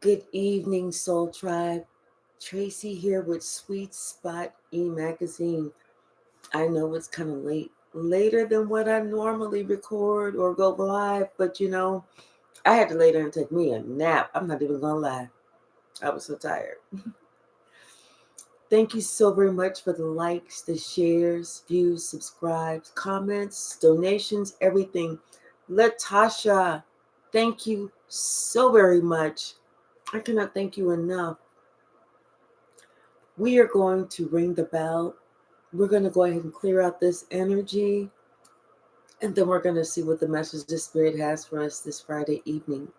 Good evening, Soul Tribe. Tracy here with Sweet Spot e-magazine. I know it's kind of late, later than what I normally record or go live, but I had to lay down and take me a nap. I'm not even gonna lie. I was so tired. Thank you so very much for the likes, the shares, views, subscribes, comments, donations, everything. Latasha, thank you so very much. I cannot thank you enough. We are going to ring the bell. We're going to go ahead and clear out this energy. And then we're going to see what the message the Spirit has for us this Friday evening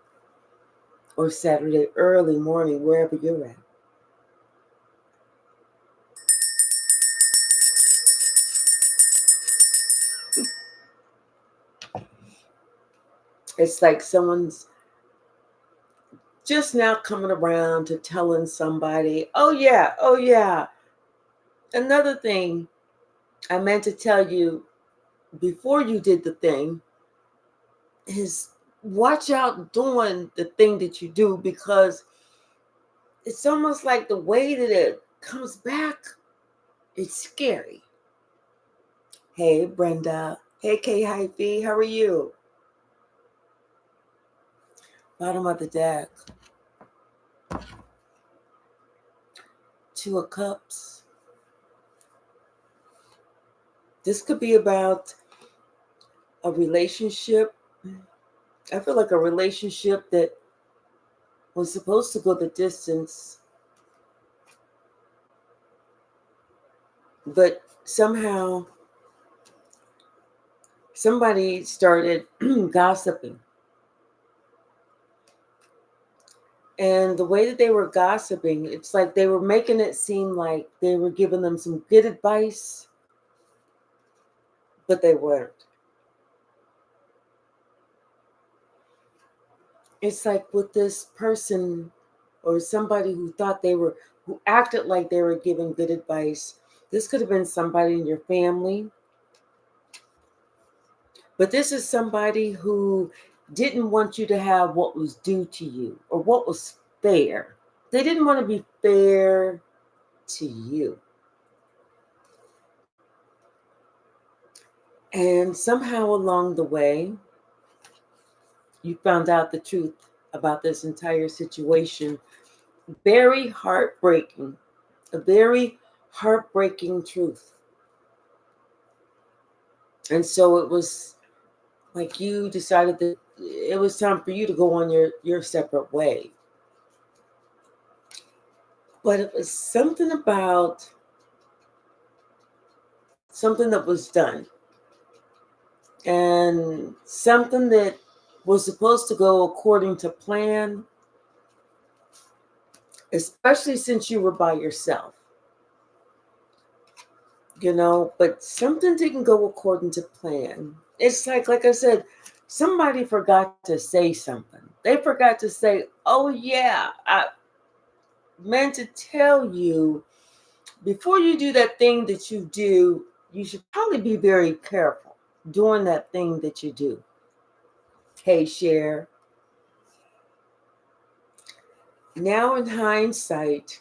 or Saturday early morning, wherever you're at. It's like someone's just now coming around to telling somebody, oh, yeah. Another thing I meant to tell you before you did the thing is watch out doing the thing that you do, because it's almost like the way that it comes back, it's scary. Hey, Brenda. Hey, K Hyphy. How are you? Bottom of the deck. Two of Cups. This could be about a relationship. I feel like a relationship that was supposed to go the distance, but somehow somebody started gossiping. And the way that they were gossiping, it's like they were making it seem like they were giving them some good advice, but they weren't. It's like with this person or somebody who who acted like they were giving good advice. This could have been somebody in your family, but this is somebody who didn't want you to have what was due to you or what was fair. They didn't want to be fair to you. And somehow along the way, you found out the truth about this entire situation. Very heartbreaking, a very heartbreaking truth. And so it was like you decided that it was time for you to go on your separate way. But it was something about something that was done and something that was supposed to go according to plan, especially since you were by yourself. But something didn't go according to plan. It's like I said, somebody forgot to say something. They forgot to say, oh, yeah, I meant to tell you, before you do that thing that you do, you should probably be very careful doing that thing that you do. Hey, Cher. Now, in hindsight,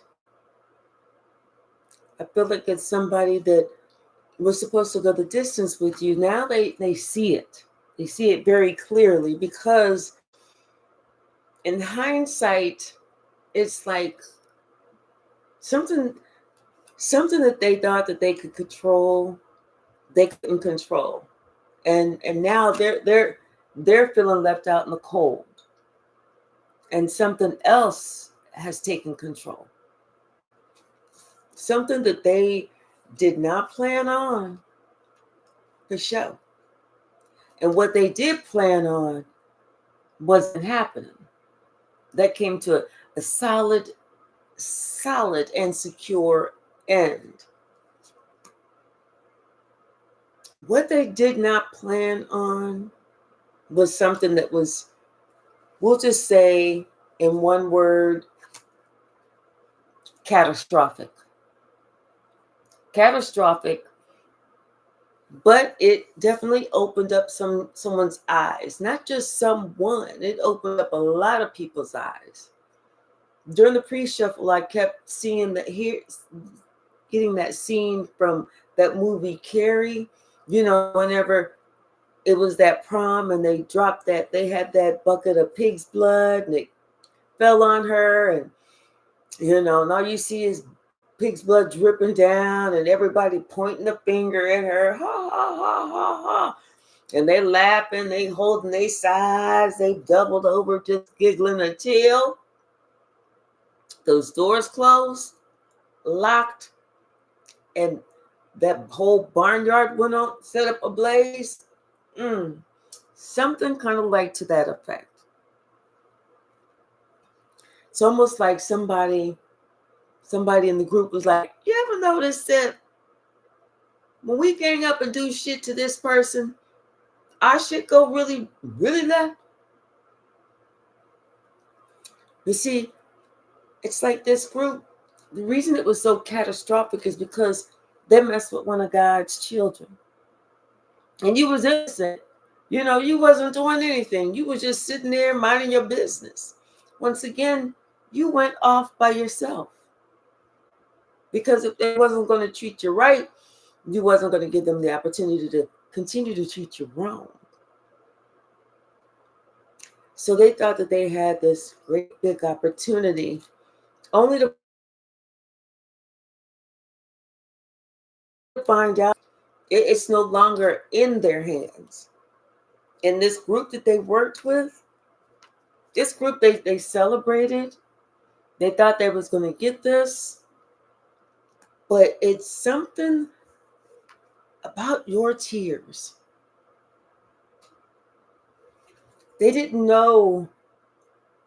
I feel like it's somebody that was supposed to go the distance with you. Now they see it. They see it very clearly, because in hindsight, it's like something that they thought that they could control, they couldn't control. And now they're feeling left out in the cold. And something else has taken control. Something that they did not plan on for show. And what they did plan on wasn't happening. That came to a solid and secure end. What they did not plan on was something that was, we'll just say in one word, catastrophic. Catastrophic, but it definitely opened up someone's eyes. Not just someone, it opened up a lot of people's eyes. During the pre-shuffle, I kept seeing getting that scene from that movie Carrie. Whenever it was that prom and they had that bucket of pig's blood and it fell on her, and all you see is pig's blood dripping down and everybody pointing the finger at her. Ha ha ha ha ha. And they laughing, they holding their sides, they doubled over just giggling until those doors closed, locked, and that whole barnyard went on, set up ablaze. Something kind of like to that effect. It's almost like somebody in the group was like, you ever notice that when we gang up and do shit to this person, our shit go really, really left? You see, it's like this group, the reason it was so catastrophic is because they messed with one of God's children. And you was innocent. You wasn't doing anything. You was just sitting there minding your business. Once again, you went off by yourself. Because if they wasn't going to treat you right, you wasn't going to give them the opportunity to continue to treat you wrong. So they thought that they had this great big opportunity, only to find out it's no longer in their hands. And this group that they worked with, this group they celebrated, they thought they was going to get this, but it's something about your tears. They didn't know.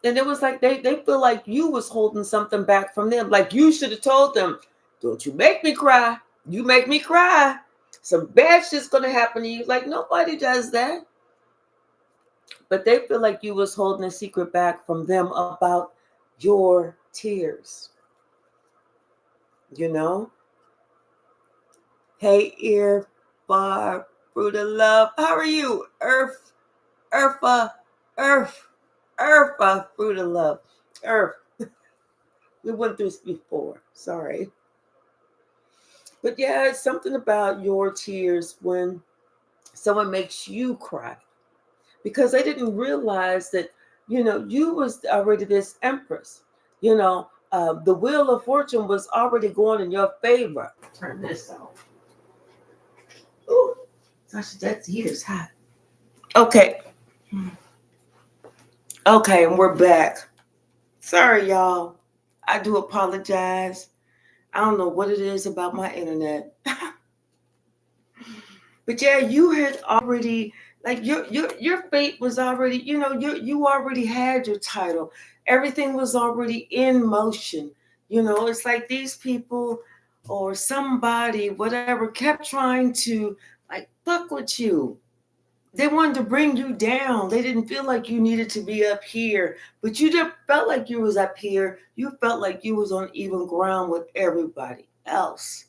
And it was like they feel like you was holding something back from them. Like you should have told them, don't you make me cry. You make me cry. Some bad shit's going to happen to you. Like nobody does that. But they feel like you was holding a secret back from them about your tears. Hey, ear, bar, fruit of love. How are you? Earth, Eartha, fruit of love. Earth. We went through this before. Sorry. But yeah, it's something about your tears when someone makes you cry. Because they didn't realize that, you was already this empress. The wheel of fortune was already going in your favor. Turn this off. Ooh, Sasha, that heater's hot. Okay. Okay, and we're back. Sorry, y'all. I do apologize. I don't know what it is about my internet. But yeah, you had already, like your fate was already, you already had your title. Everything was already in motion. It's like these people or somebody, whatever, kept trying to like fuck with you. They wanted to bring you down. They didn't feel like you needed to be up here, but you just felt like you was up here. You felt like you was on even ground with everybody else.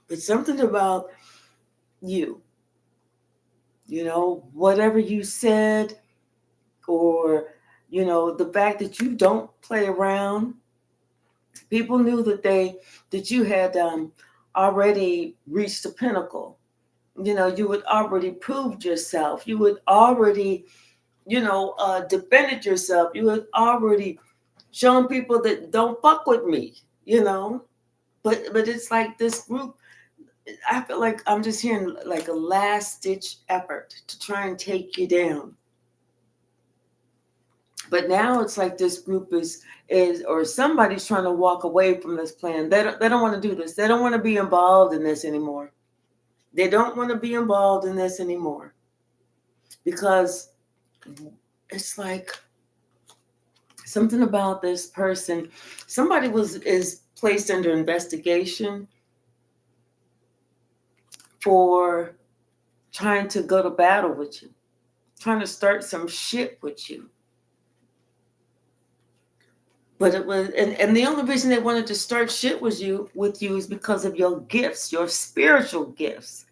But something about you, whatever you said, or, the fact that you don't play around, people knew that you had already reached the pinnacle. You had already proved yourself. You had already, defended yourself. You had already shown people that don't fuck with me, But it's like this group, I feel like I'm just hearing like a last ditch effort to try and take you down. But now it's like this group is or somebody's trying to walk away from this plan. They don't want to do this. They don't want to be involved in this anymore. They don't want to be involved in this anymore. Because it's like something about this person. Somebody is placed under investigation for trying to go to battle with you, trying to start some shit with you. But it was, and the only reason they wanted to start shit with you is because of your gifts, your spiritual gifts.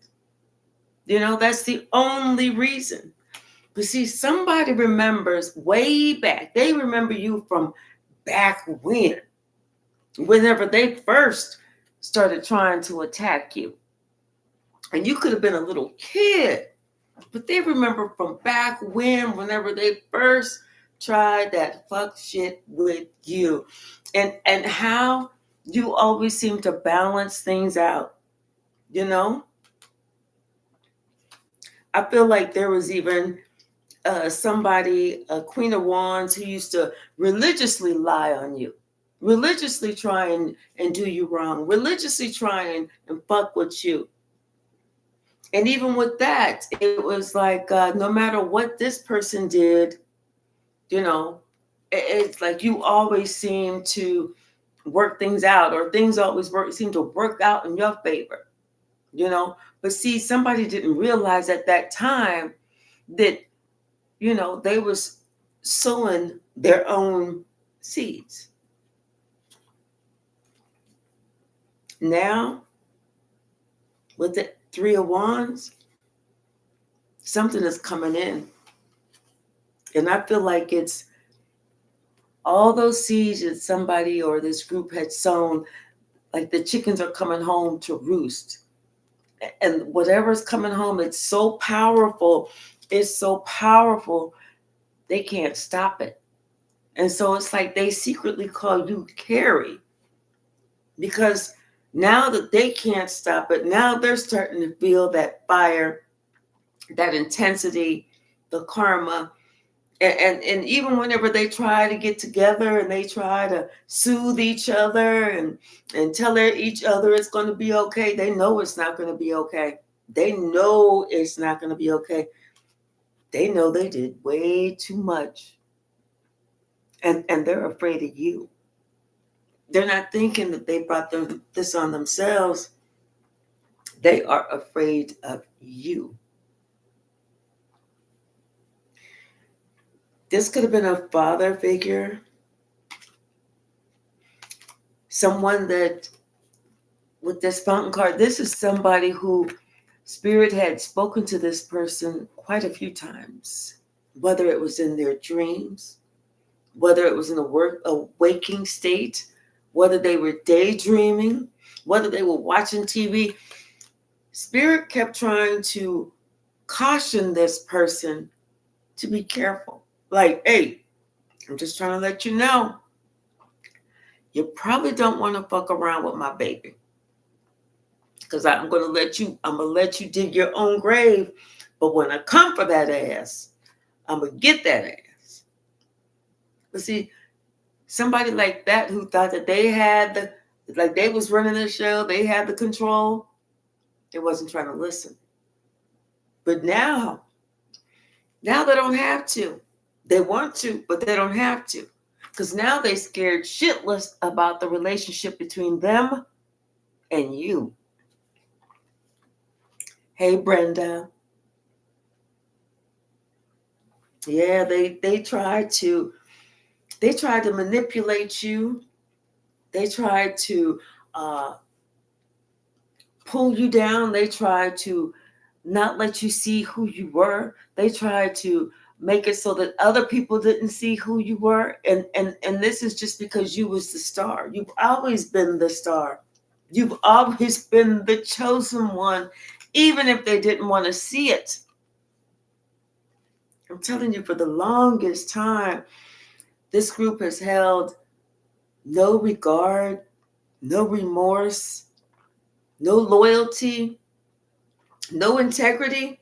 That's the only reason. But see, somebody remembers way back. They remember you from back when, whenever they first started trying to attack you. And you could have been a little kid, but they remember from back when, whenever they first tried that fuck shit with you. And how you always seem to balance things out, you know? I feel like there was even somebody, a Queen of Wands, who used to religiously lie on you, religiously try and do you wrong, religiously try and fuck with you. And even with that, it was like no matter what this person did, you know, it's like you always seem to work things out, or things always seem to work out in your favor, you know. But see, somebody didn't realize at that time that, you know, they was sowing their own seeds. Now, with the Three of Wands, something is coming in. And I feel like it's all those seeds that somebody or this group had sown, like the chickens are coming home to roost. And whatever's coming home, it's so powerful. It's so powerful, they can't stop it. And so it's like they secretly call you Carrie, because now that they can't stop it, now they're starting to feel that fire, that intensity, the karma. And even whenever they try to get together and they try to soothe each other and tell each other it's going to be okay, they know it's not going to be okay. They know it's not going to be okay. They know they did way too much. And they're afraid of you. They're not thinking that they brought this on themselves. They are afraid of you. This could have been a father figure, someone that, with this fountain card, this is somebody who Spirit had spoken to this person quite a few times, whether it was in their dreams, whether it was in a waking state, whether they were daydreaming, whether they were watching TV. Spirit kept trying to caution this person to be careful. Like, hey, I'm just trying to let you know, you probably don't want to fuck around with my baby. Because I'm gonna let you dig your own grave. But when I come for that ass, I'm gonna get that ass. But see, somebody like that who thought that they had like they was running the show, they had the control, they wasn't trying to listen. But now they don't have to. They want to, but they don't have to. Because now they scared shitless about the relationship between them and you. Hey, Brenda. Yeah, they tried to manipulate you. They tried to pull you down. They tried to not let you see who you were. They tried to make it so that other people didn't see who you were. And this is just because you was the star. You've always been the star. You've always been the chosen one, even if they didn't want to see it. I'm telling you, for the longest time, this group has held no regard, no remorse, no loyalty, no integrity,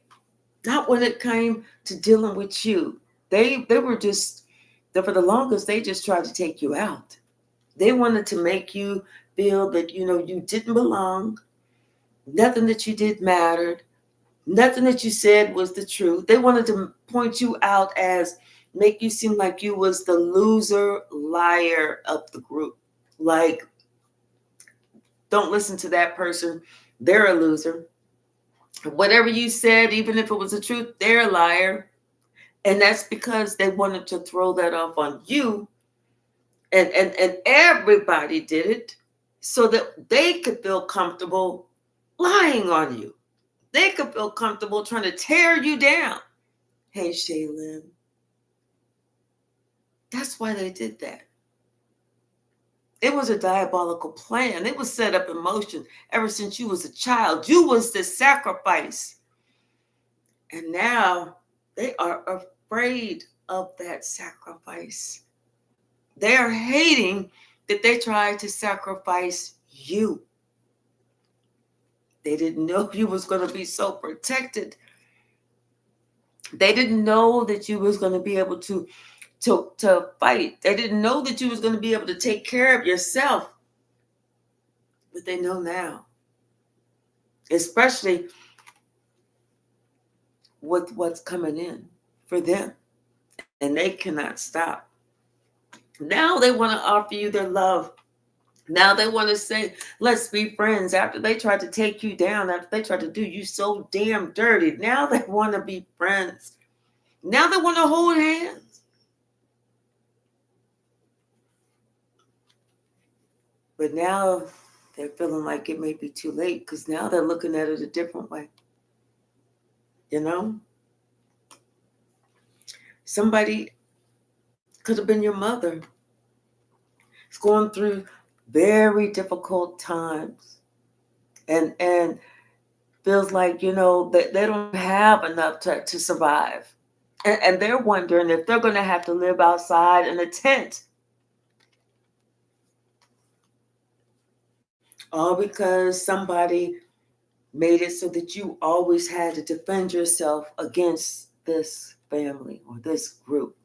not when it came to dealing with you. They were just, for the longest, they just tried to take you out. They wanted to make you feel that, you didn't belong. Nothing that you did mattered. Nothing that you said was the truth. They wanted to point you out make you seem like you was the loser liar of the group. Like, don't listen to that person. They're a loser. Whatever you said, even if it was the truth, they're a liar. And that's because they wanted to throw that off on you. And everybody did it so that they could feel comfortable lying on you. They could feel comfortable trying to tear you down. Hey, Shaylin. That's why they did that. It was a diabolical plan. It was set up in motion ever since you was a child. You was the sacrifice. And now they are afraid of that sacrifice. They are hating that they tried to sacrifice you. They didn't know you was going to be so protected. They didn't know that you was going to be able to fight. They didn't know that you was going to be able to take care of yourself. But they know now. Especially with what's coming in for them. And they cannot stop. Now they want to offer you their love. Now they want to say, let's be friends. After they tried to take you down, after they tried to do you so damn dirty, now they want to be friends. Now they want to hold hands. But now they're feeling like it may be too late because now they're looking at it a different way. You know? Somebody could have been your mother. It's going through very difficult times. And feels like, that they don't have enough to survive. And they're wondering if they're going to have to live outside in a tent. All because somebody made it so that you always had to defend yourself against this family or this group.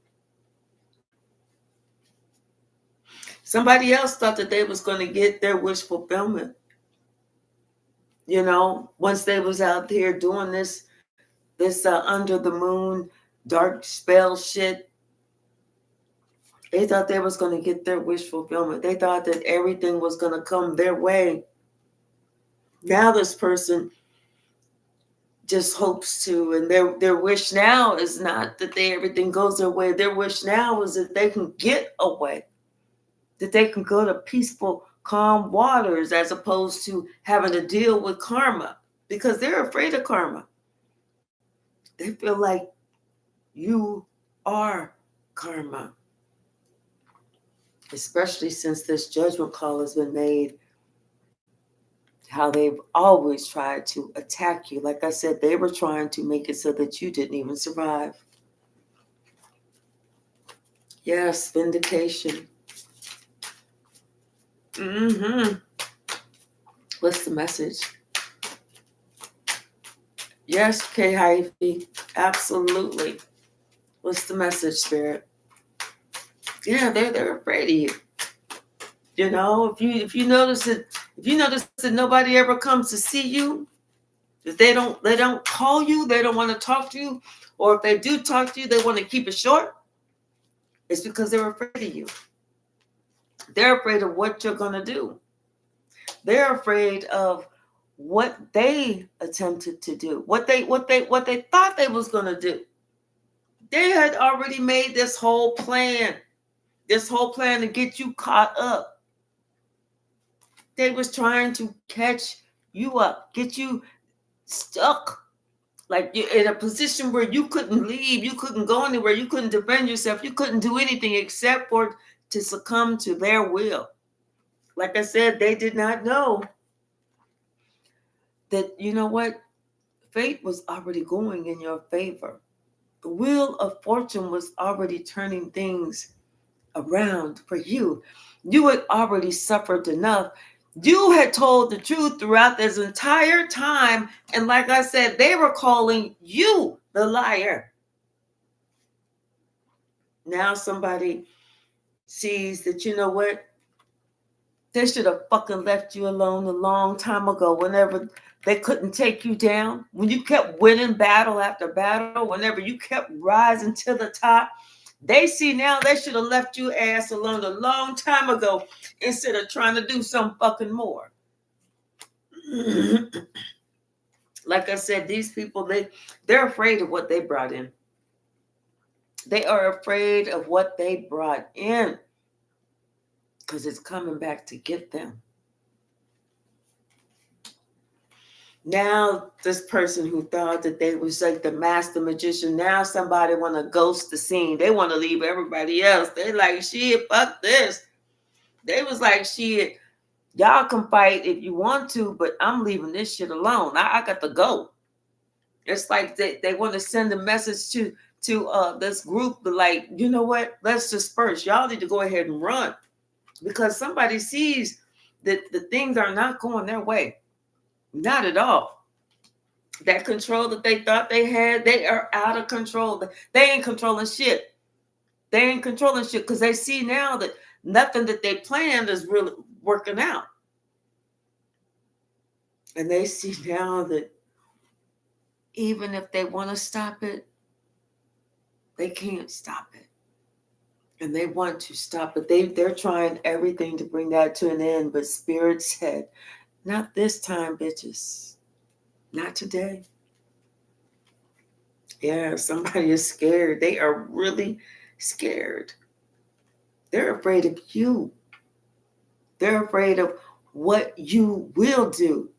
Somebody else thought that they was going to get their wish fulfillment. Once they was out there doing this under the moon dark spell shit, they thought they was going to get their wish fulfillment. They thought that everything was going to come their way. Now this person just hopes to, and their wish now is not that everything goes their way. Their wish now is that they can get away, that they can go to peaceful, calm waters as opposed to having to deal with karma, because they're afraid of karma. They feel like you are karma, especially since this judgment call has been made. How they've always tried to attack you. Like I said, they were trying to make it so that you didn't even survive. Yes, vindication. What's the message? Yes, K Hyphy. Absolutely. What's the message, Spirit? Yeah, they're afraid of you. If you notice that nobody ever comes to see you, if they don't call you, they don't want to talk to you, or if they do talk to you, they want to keep it short, it's because they're afraid of you. They're afraid of what you're going to do. They're afraid of what they attempted to do, what they thought they was going to do. They had already made this whole plan to get you caught up. They was trying to catch you up, get you stuck, like you're in a position where you couldn't leave, you couldn't go anywhere, you couldn't defend yourself, you couldn't do anything except for to succumb to their will. Like I said, they did not know that, fate was already going in your favor. The wheel of fortune was already turning things around for you. You had already suffered enough. You had told the truth throughout this entire time. And like I said, they were calling you the liar. Now somebody sees that, they should have fucking left you alone a long time ago whenever they couldn't take you down. When you kept winning battle after battle, whenever you kept rising to the top, they see now they should have left you ass alone a long time ago instead of trying to do some fucking more. Like I said, these people, they're afraid of what they brought in. They are afraid of what they brought in because it's coming back to get them. Now this person who thought that they was like the master magician, now somebody want to ghost the scene. They want to leave everybody else. They like, shit, fuck this. They was like, shit, y'all can fight if you want to, but I'm leaving this shit alone. I got to go. It's like they want to send a message to this group, but like, you know what? Let's disperse. Y'all need to go ahead and run because somebody sees that the things are not going their way. Not at all. That control that they thought they had, they are out of control. They ain't controlling shit. They ain't controlling shit because they see now that nothing that they planned is really working out. And they see now that even if they want to stop it, they can't stop it. And they want to stop it. They're trying everything to bring that to an end. But Spirit said, not this time, bitches. Not today. Yeah, somebody is scared. They are really scared. They're afraid of you. They're afraid of what you will do.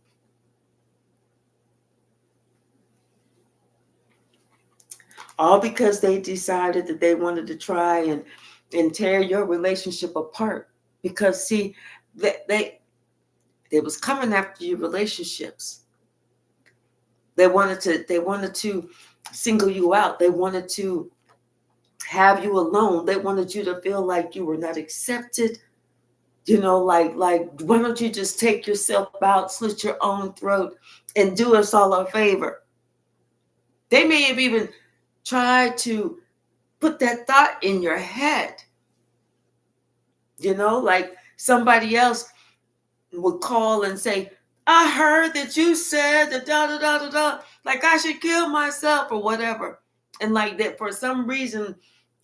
All because they decided that they wanted to try and tear your relationship apart. Because see, they was coming after your relationships. They wanted to single you out. They wanted to have you alone. They wanted you to feel like you were not accepted. You know, like why don't you just take yourself out, slit your own throat, and do us all a favor? They may have even tried to put that thought in your head. You know, like somebody else would call and say, I heard that you said that da da da da da, like I should kill myself or whatever. And like that for some reason,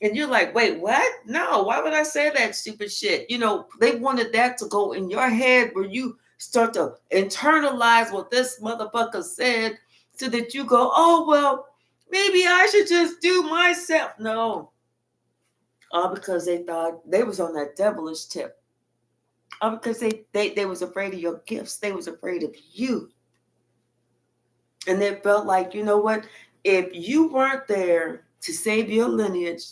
and you're like, wait, what? No, why would I say that stupid shit? You know, they wanted that to go in your head where you start to internalize what this motherfucker said so that you go, oh, well, maybe I should just do myself. No, all because they thought they was on that devilish tip. All because they was afraid of your gifts. They was afraid of you. And they felt like, you know what? If you weren't there to save your lineage,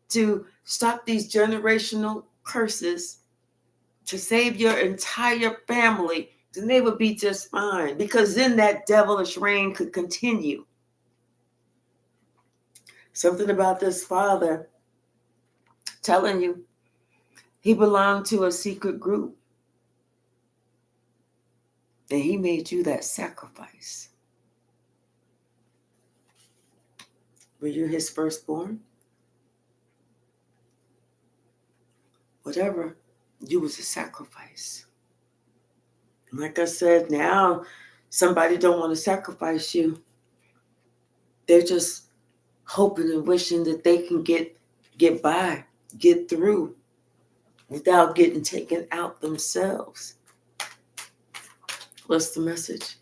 to stop these generational curses, to save your entire family, then they would be just fine. Because then that devilish reign could continue. Something about this father telling you he belonged to a secret group. And he made you that sacrifice. Were you his firstborn? Whatever, you was a sacrifice. Like I said, now somebody don't want to sacrifice you. They're just hoping and wishing that they can get by, get through without getting taken out themselves. What's the message?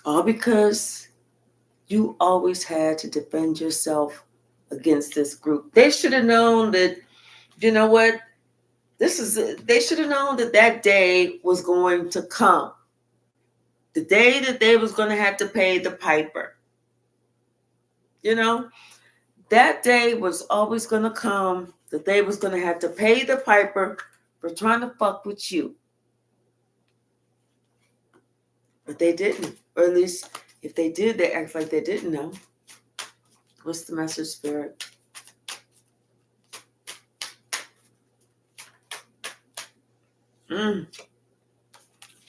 All because you always had to defend yourself against this group. They should have known that, you know what? They should have known that day was going to come. The day that they was going to have to pay the piper. You know, that day was always going to come, that they was going to have to pay the piper for trying to fuck with you. But they didn't. Or at least if they did, they act like they didn't know. What's the message, Spirit?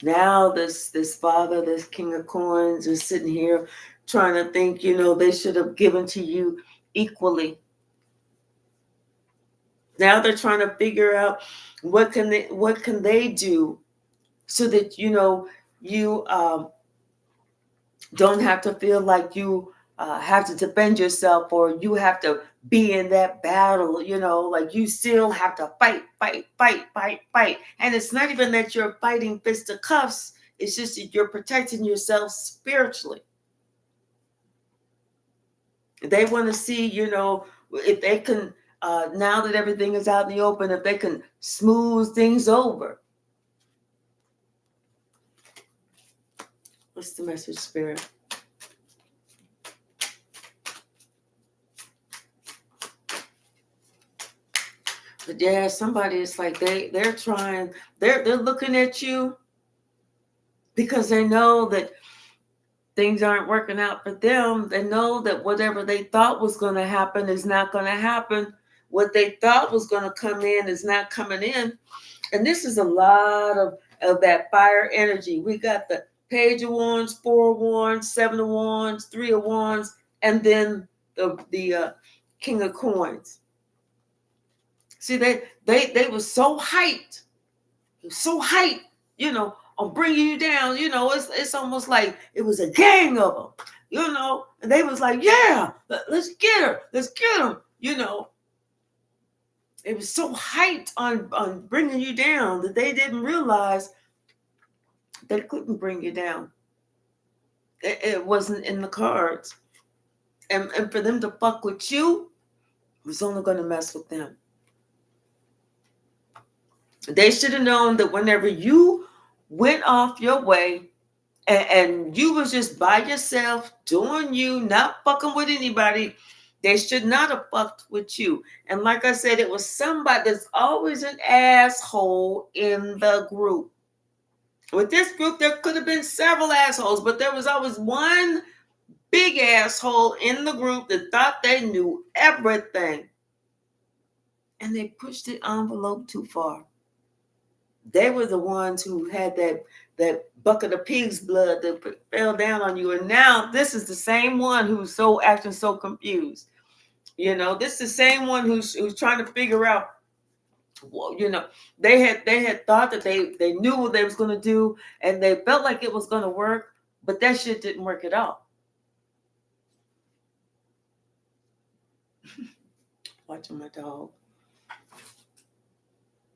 Now this father, this king of coins is sitting here trying to think, you know, they should have given to you equally. Now they're trying to figure out what can they do so that, you know, you don't have to feel like you have to defend yourself or you have to be in that battle, you know, like you still have to fight. And it's not even that you're fighting fisticuffs. It's just that you're protecting yourself spiritually. They want to see, you know, if they can, now that everything is out in the open, if they can smooth things over. What's the message, Spirit? But yeah, somebody is like they're trying, they're looking at you because they know that things aren't working out for them. They know that whatever they thought was going to happen is not going to happen. What they thought was going to come in is not coming in. And this is a lot of that fire energy. We got the Page of Wands, 4 of Wands, 7 of Wands, 3 of Wands, and then the King of Coins. See, they were so hyped, on bringing you down. It's almost like it was a gang of them, and they was like, yeah, let's get her, let's get them. It was so hyped on bringing you down that they didn't realize they couldn't bring you down. It wasn't in the cards. And for them to fuck with you was only going to mess with them. They should have known that whenever you went off your way and you was just by yourself, doing you, not fucking with anybody, they should not have fucked with you. And like I said, it was somebody. There's always an asshole in the group. With this group, there could have been several assholes, but there was always one big asshole in the group that thought they knew everything. And they pushed the envelope too far. They were the ones who had that bucket of pig's blood that fell down on you. And now this is the same one who's acting so confused. This is the same one who's trying to figure out. Well, they had thought that they knew what they was going to do, and they felt like it was going to work, but that shit didn't work at all. Watching my dog.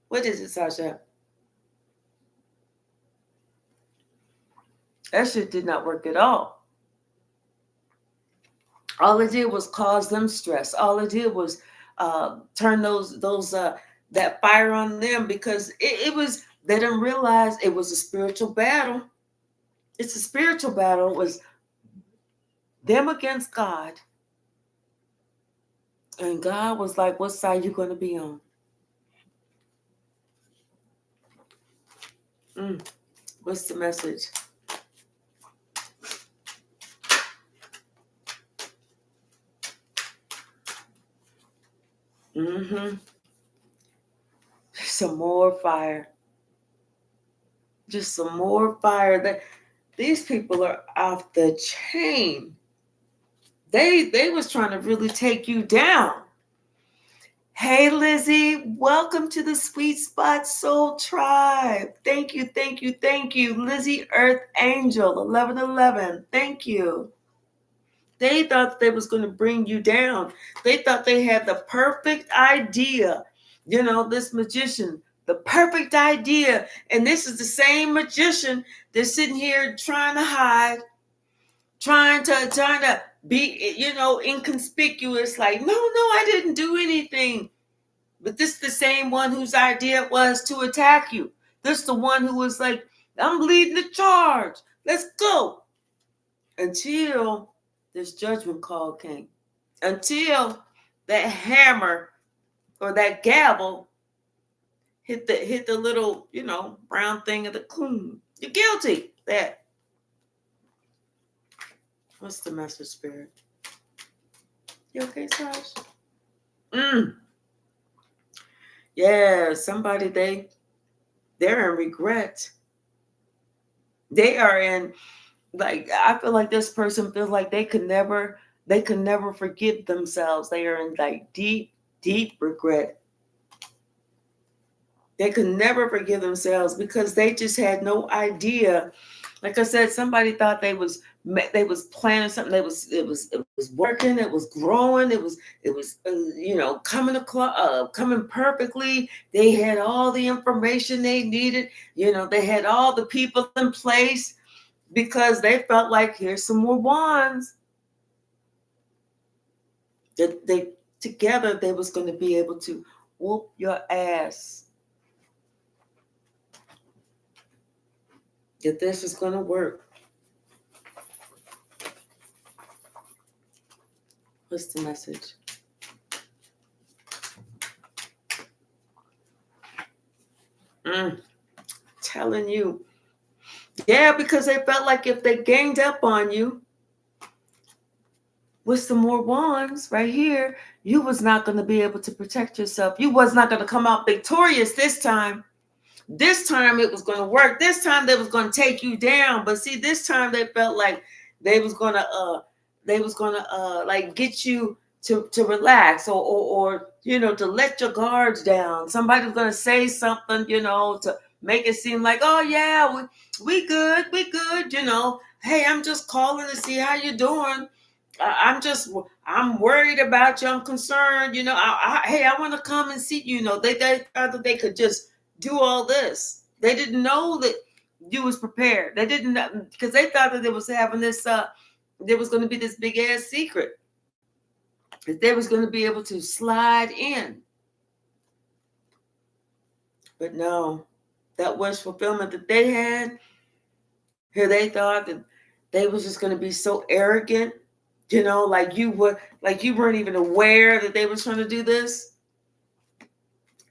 What is it, Sasha? That shit did not work at all. All it did was cause them stress. All it did was turn that fire on them, because it was, they didn't realize it was a spiritual battle. It's a spiritual battle. It was them against God. And God was like, what side you going to be on? What's the message? Some more fire. Just some more fire. These people are off the chain. They was trying to really take you down. Hey, Lizzie, welcome to the Sweet Spot Soul Tribe. Thank you, thank you, thank you. Lizzie Earth Angel, 1111. Thank you. They thought they was going to bring you down. They thought they had the perfect idea. This magician, the perfect idea. And this is the same magician that's sitting here trying to hide, trying to be, inconspicuous. Like, no, I didn't do anything. But this is the same one whose idea it was to attack you. This is the one who was like, I'm leading the charge. Let's go. Until this judgment call came. Until that hammer or that gavel hit the little, brown thing of the coon. You're guilty. That. What's the message, Spirit? You okay, Saj? Yeah, somebody, they're in regret. They are in, like, I feel like this person feels like they could never forgive themselves. They are in like deep regret. They could never forgive themselves because they just had no idea. Like I said, somebody thought they was planning something. It was working. It was growing. It was coming perfectly. They had all the information they needed. They had all the people in place because they felt like, here's some more wands. That they together they was going to be able to whoop your ass. That this is going to work. What's the message? Telling you. Yeah, because they felt like if they ganged up on you with some more wands right here, you was not going to be able to protect yourself. You was not going to come out victorious this time. This time it was going to work. This time they was going to take you down. But see, this time they felt like they was going to like get you to relax or to let your guards down. Somebody's going to say something, to make it seem like, oh yeah, we good. Hey, I'm just calling to see how you're doing. I'm worried about you. I'm concerned. Hey, I want to come and see you. They thought that they could just do all this. They didn't know that you was prepared. They didn't know, because they thought that they was having this. There was going to be this big ass secret that they was going to be able to slide in. But no, that wish fulfillment that they had. Here they thought that they was just going to be so arrogant. Like you weren't even aware that they was trying to do this.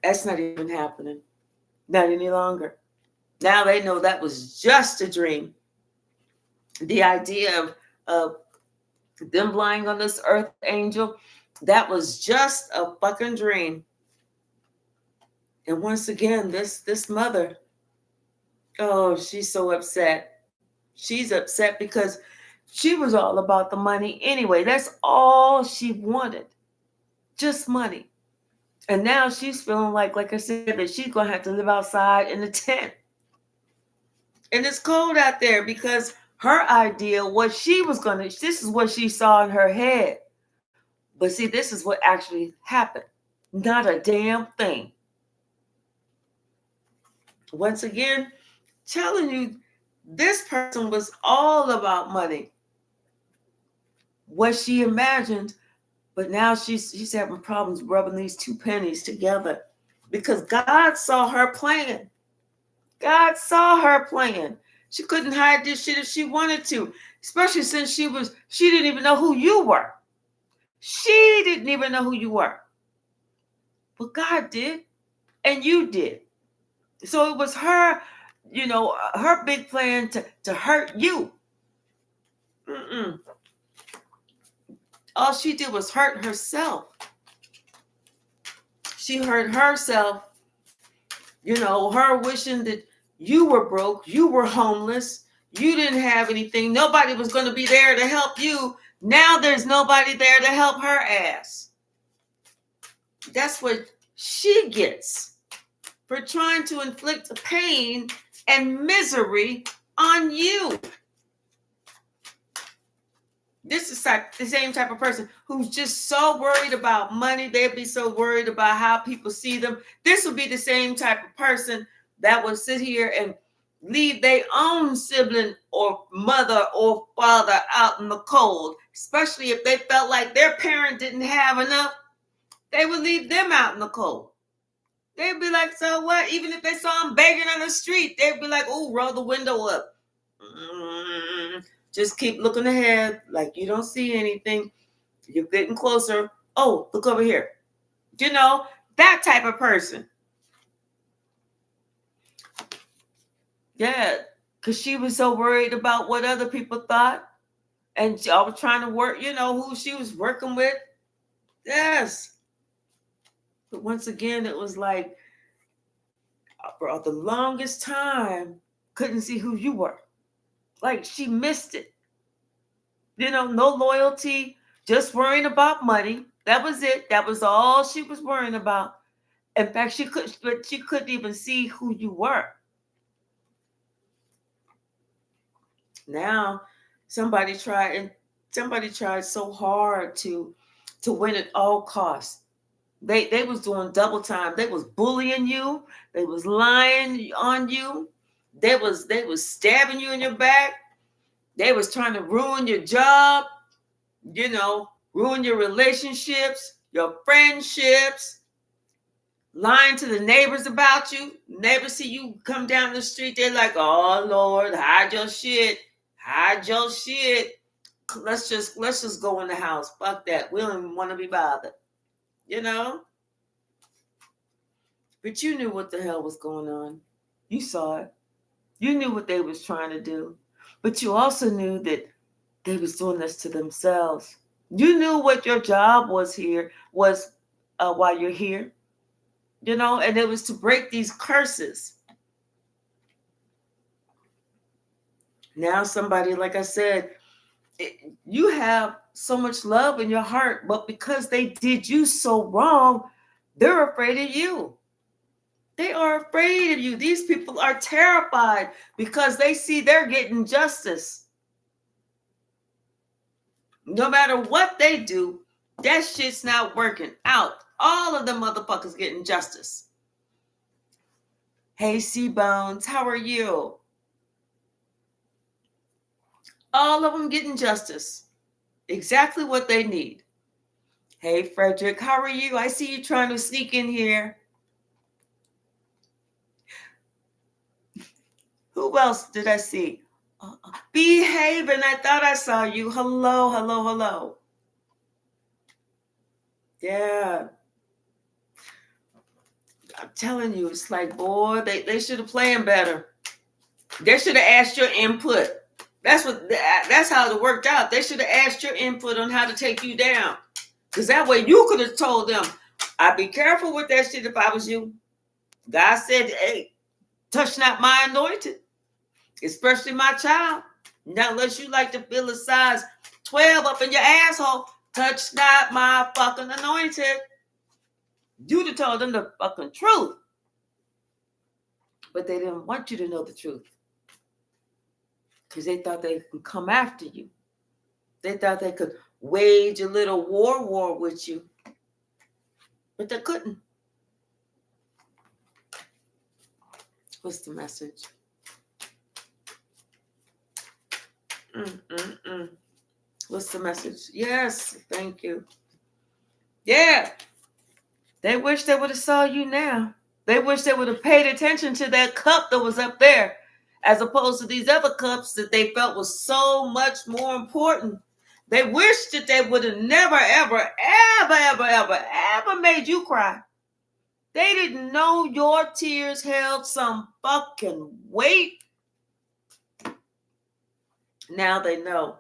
That's not even happening. Not any longer. Now they know that was just a dream. The idea of them flying on this earth angel, that was just a fucking dream. And once again, this mother, oh, she's so upset. She's upset because she was all about the money anyway. That's all she wanted. Just money. And now she's feeling like I said, that she's going to have to live outside in a tent. And it's cold out there because her idea was this is what she saw in her head. But see, this is what actually happened. Not a damn thing. Once again, telling you, this person was all about money. What she imagined, but now she's having problems rubbing these two pennies together because God saw her plan. God saw her plan. She couldn't hide this shit if she wanted to, especially since she didn't even know who you were. She didn't even know who you were. But God did, and you did. So it was her, her big plan to hurt you. All she did was hurt herself. She hurt herself, her wishing that you were broke, you were homeless, you didn't have anything, nobody was going to be there to help you. Now there's nobody there to help her ass. That's what she gets for trying to inflict pain and misery on you. This is like the same type of person who's just so worried about money. They'd be so worried about how people see them. This would be the same type of person that would sit here and leave their own sibling or mother or father out in the cold, especially if they felt like their parent didn't have enough. They would leave them out in the cold. They'd be like, so what? Even if they saw them begging on the street, they'd be like, oh, roll the window up. Just keep looking ahead like you don't see anything. You're getting closer. Oh, look over here. That type of person. Yeah, because she was so worried about what other people thought. And I was trying to work, who she was working with. Yes. But once again, it was like, for the longest time, couldn't see who you were. Like she missed it. No loyalty, just worrying about money. That was it. That was all she was worrying about. In fact, she couldn't even see who you were. Now, somebody tried so hard to win at all costs. They was doing double time. They was bullying you. They was lying on you. They was stabbing you in your back. They was trying to ruin your job, ruin your relationships, your friendships, lying to the neighbors about you. Neighbors see you come down the street, they're like, oh, Lord, hide your shit. Hide your shit. let's just go in the house. Fuck that. We don't even want to be bothered. You know? But you knew what the hell was going on. You saw it. You knew what they was trying to do. But you also knew that they was doing this to themselves. You knew what your job was while you're here. You know, and it was to break these curses. Now somebody, like I said, you have so much love in your heart, but because they did you so wrong, they're afraid of you. They are afraid of you. These people are terrified because they see they're getting justice. No matter what they do, that shit's not working out. All of the motherfuckers getting justice. Hey, C-Bones, how are you? All of them getting justice. Exactly what they need. Hey, Frederick, how are you? I see you trying to sneak in here. Who else did I see? Behaving. I thought I saw you. Hello, hello, hello. Yeah. I'm telling you, it's like, boy, they should have planned better. They should have asked your input. That's how it worked out. They should have asked your input on how to take you down. Because that way you could have told them, I'd be careful with that shit if I was you. God said, hey, touch not my anointed, especially my child. Now, unless you like to feel a size 12 up in your asshole, touch not my fucking anointed. You'd have told them the fucking truth. But they didn't want you to know the truth. Because they thought they could come after you. They thought they could wage a little war with you. But they couldn't. What's the message? What's the message? Yes, thank you. Yeah. They wish they would have saw you now. They wish they would have paid attention to that cup that was up there, as opposed to these other cups that they felt was so much more important. They wish that they would have never, ever, ever, ever, ever, ever made you cry. They didn't know your tears held some fucking weight. Now they know,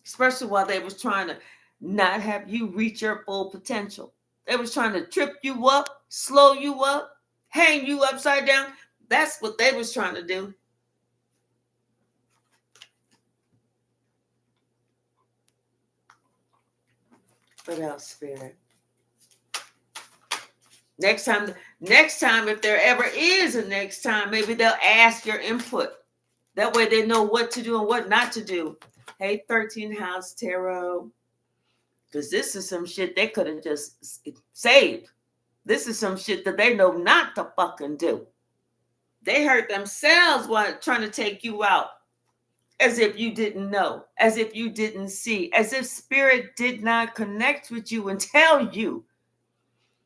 especially while they was trying to not have you reach your full potential. They was trying to trip you up, slow you up, hang you upside down. That's what they was trying to do. What else, Spirit? Next time, if there ever is a next time, maybe they'll ask your input. That way they know what to do and what not to do. Hey, 13 House Tarot. Because this is some shit they could have just saved. This is some shit that they know not to fucking do. They hurt themselves while trying to take you out. As if you didn't know. As if you didn't see. As if spirit did not connect with you and tell you.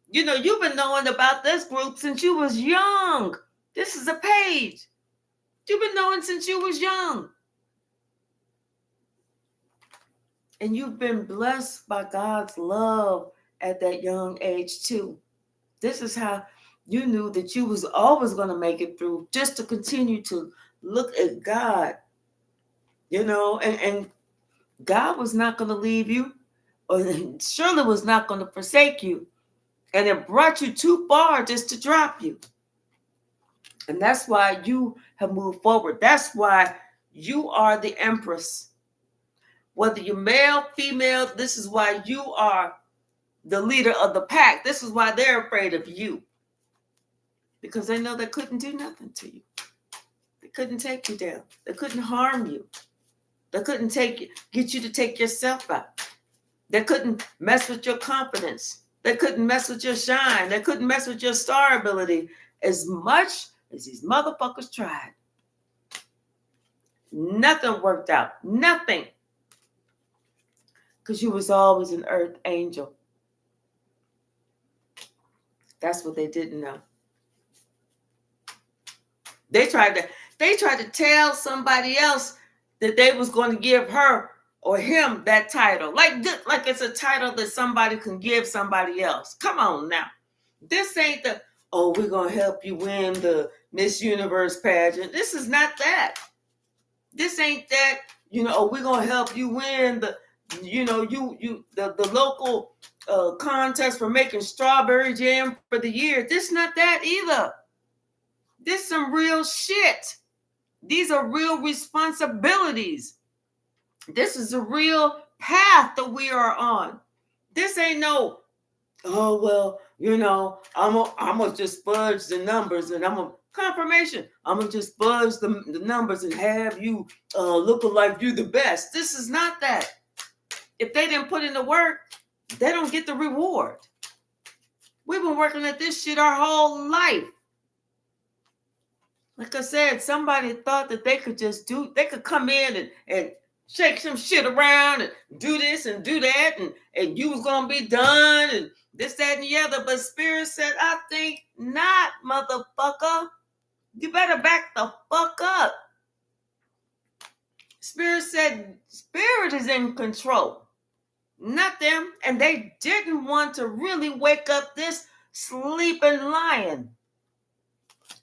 You know, you've been knowing about this group since you was young. This is a page. You've been knowing since you was young. And you've been blessed by God's love at that young age too. This is how you knew that you was always going to make it through, just to continue to look at God. You know, and God was not going to leave you, or surely was not going to forsake you. And it brought you too far just to drop you. And that's why you have moved forward. That's why you are the empress. Whether you're male, female, this is why you are the leader of the pack. This is why they're afraid of you. Because they know they couldn't do nothing to you. They couldn't take you down. They couldn't harm you. They couldn't get you to take yourself out. They couldn't mess with your confidence. They couldn't mess with your shine. They couldn't mess with your star ability as much as these motherfuckers tried. Nothing worked out. Nothing. Because you was always an earth angel. That's what they didn't know. They tried to tell somebody else that they was going to give her or him that title. Like it's a title that somebody can give somebody else. Come on now. This ain't the, oh, we're going to help you win the Miss Universe pageant. This is not that. This ain't that, oh, we're going to help you win the, the local contest for making strawberry jam for the year. This not that either. This some real shit. These are real responsibilities. This is a real path that we are on. This ain't no, oh, well, I'm going to just fudge the numbers and I'm going to, confirmation, I'm going to just fudge the numbers and have you looking like you the best. This is not that. If they didn't put in the work, they don't get the reward. We've been working at this shit our whole life. Like I said, somebody thought that they could come in and shake some shit around and do this and do that and you was going to be done and this, that, and the other. But Spirit said, I think not, motherfucker. You better back the fuck up. Spirit said, Spirit is in control, not them. And they didn't want to really wake up this sleeping lion.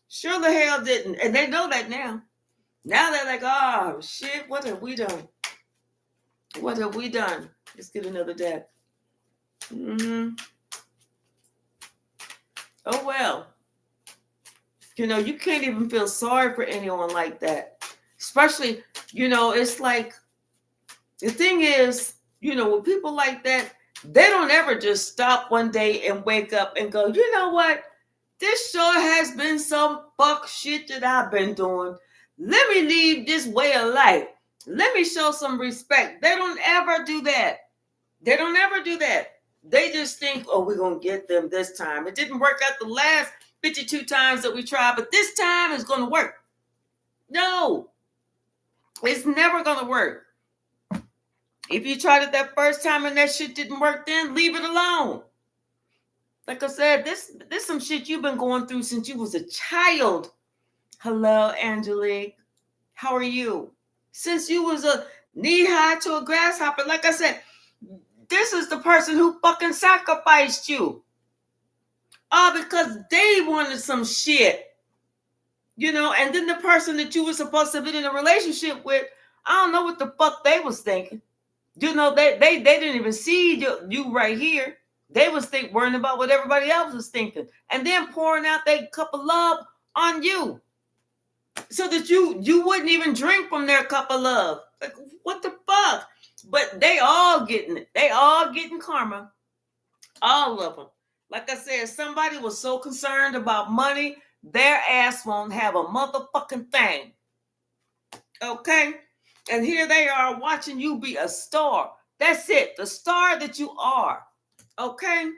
Sure the hell didn't. And they know that now. Now they're like, oh, shit, what have we done? What have we done? Let's get another deck. Oh, well. You can't even feel sorry for anyone like that. Especially, it's like, the thing is, with people like that, they don't ever just stop one day and wake up and go, you know what? This sure has been some fuck shit that I've been doing. Let me leave this way of life. Let me show some respect. They don't ever do that. They don't ever do that. They just think, oh, we're going to get them this time. It didn't work out the last 52 times that we tried, but this time it's going to work. No, it's never going to work. If you tried it that first time and that shit didn't work, then leave it alone. Like I said, this some shit you've been going through since you was a child. Hello, Angelique. How are you? Since you was a knee-high to a grasshopper. Like I said, this is the person who fucking sacrificed you. All because they wanted some shit. And then the person that you were supposed to be in a relationship with, I don't know what the fuck they was thinking. They didn't even see you right here. They was worrying about what everybody else was thinking. And then pouring out their cup of love on you. So that you wouldn't even drink from their cup of love. Like, what the fuck? But they all getting it. They all getting karma. All of them. Like I said, somebody was so concerned about money, their ass won't have a motherfucking thing. Okay? And here they are watching you be a star. That's it. The star that you are. Okay?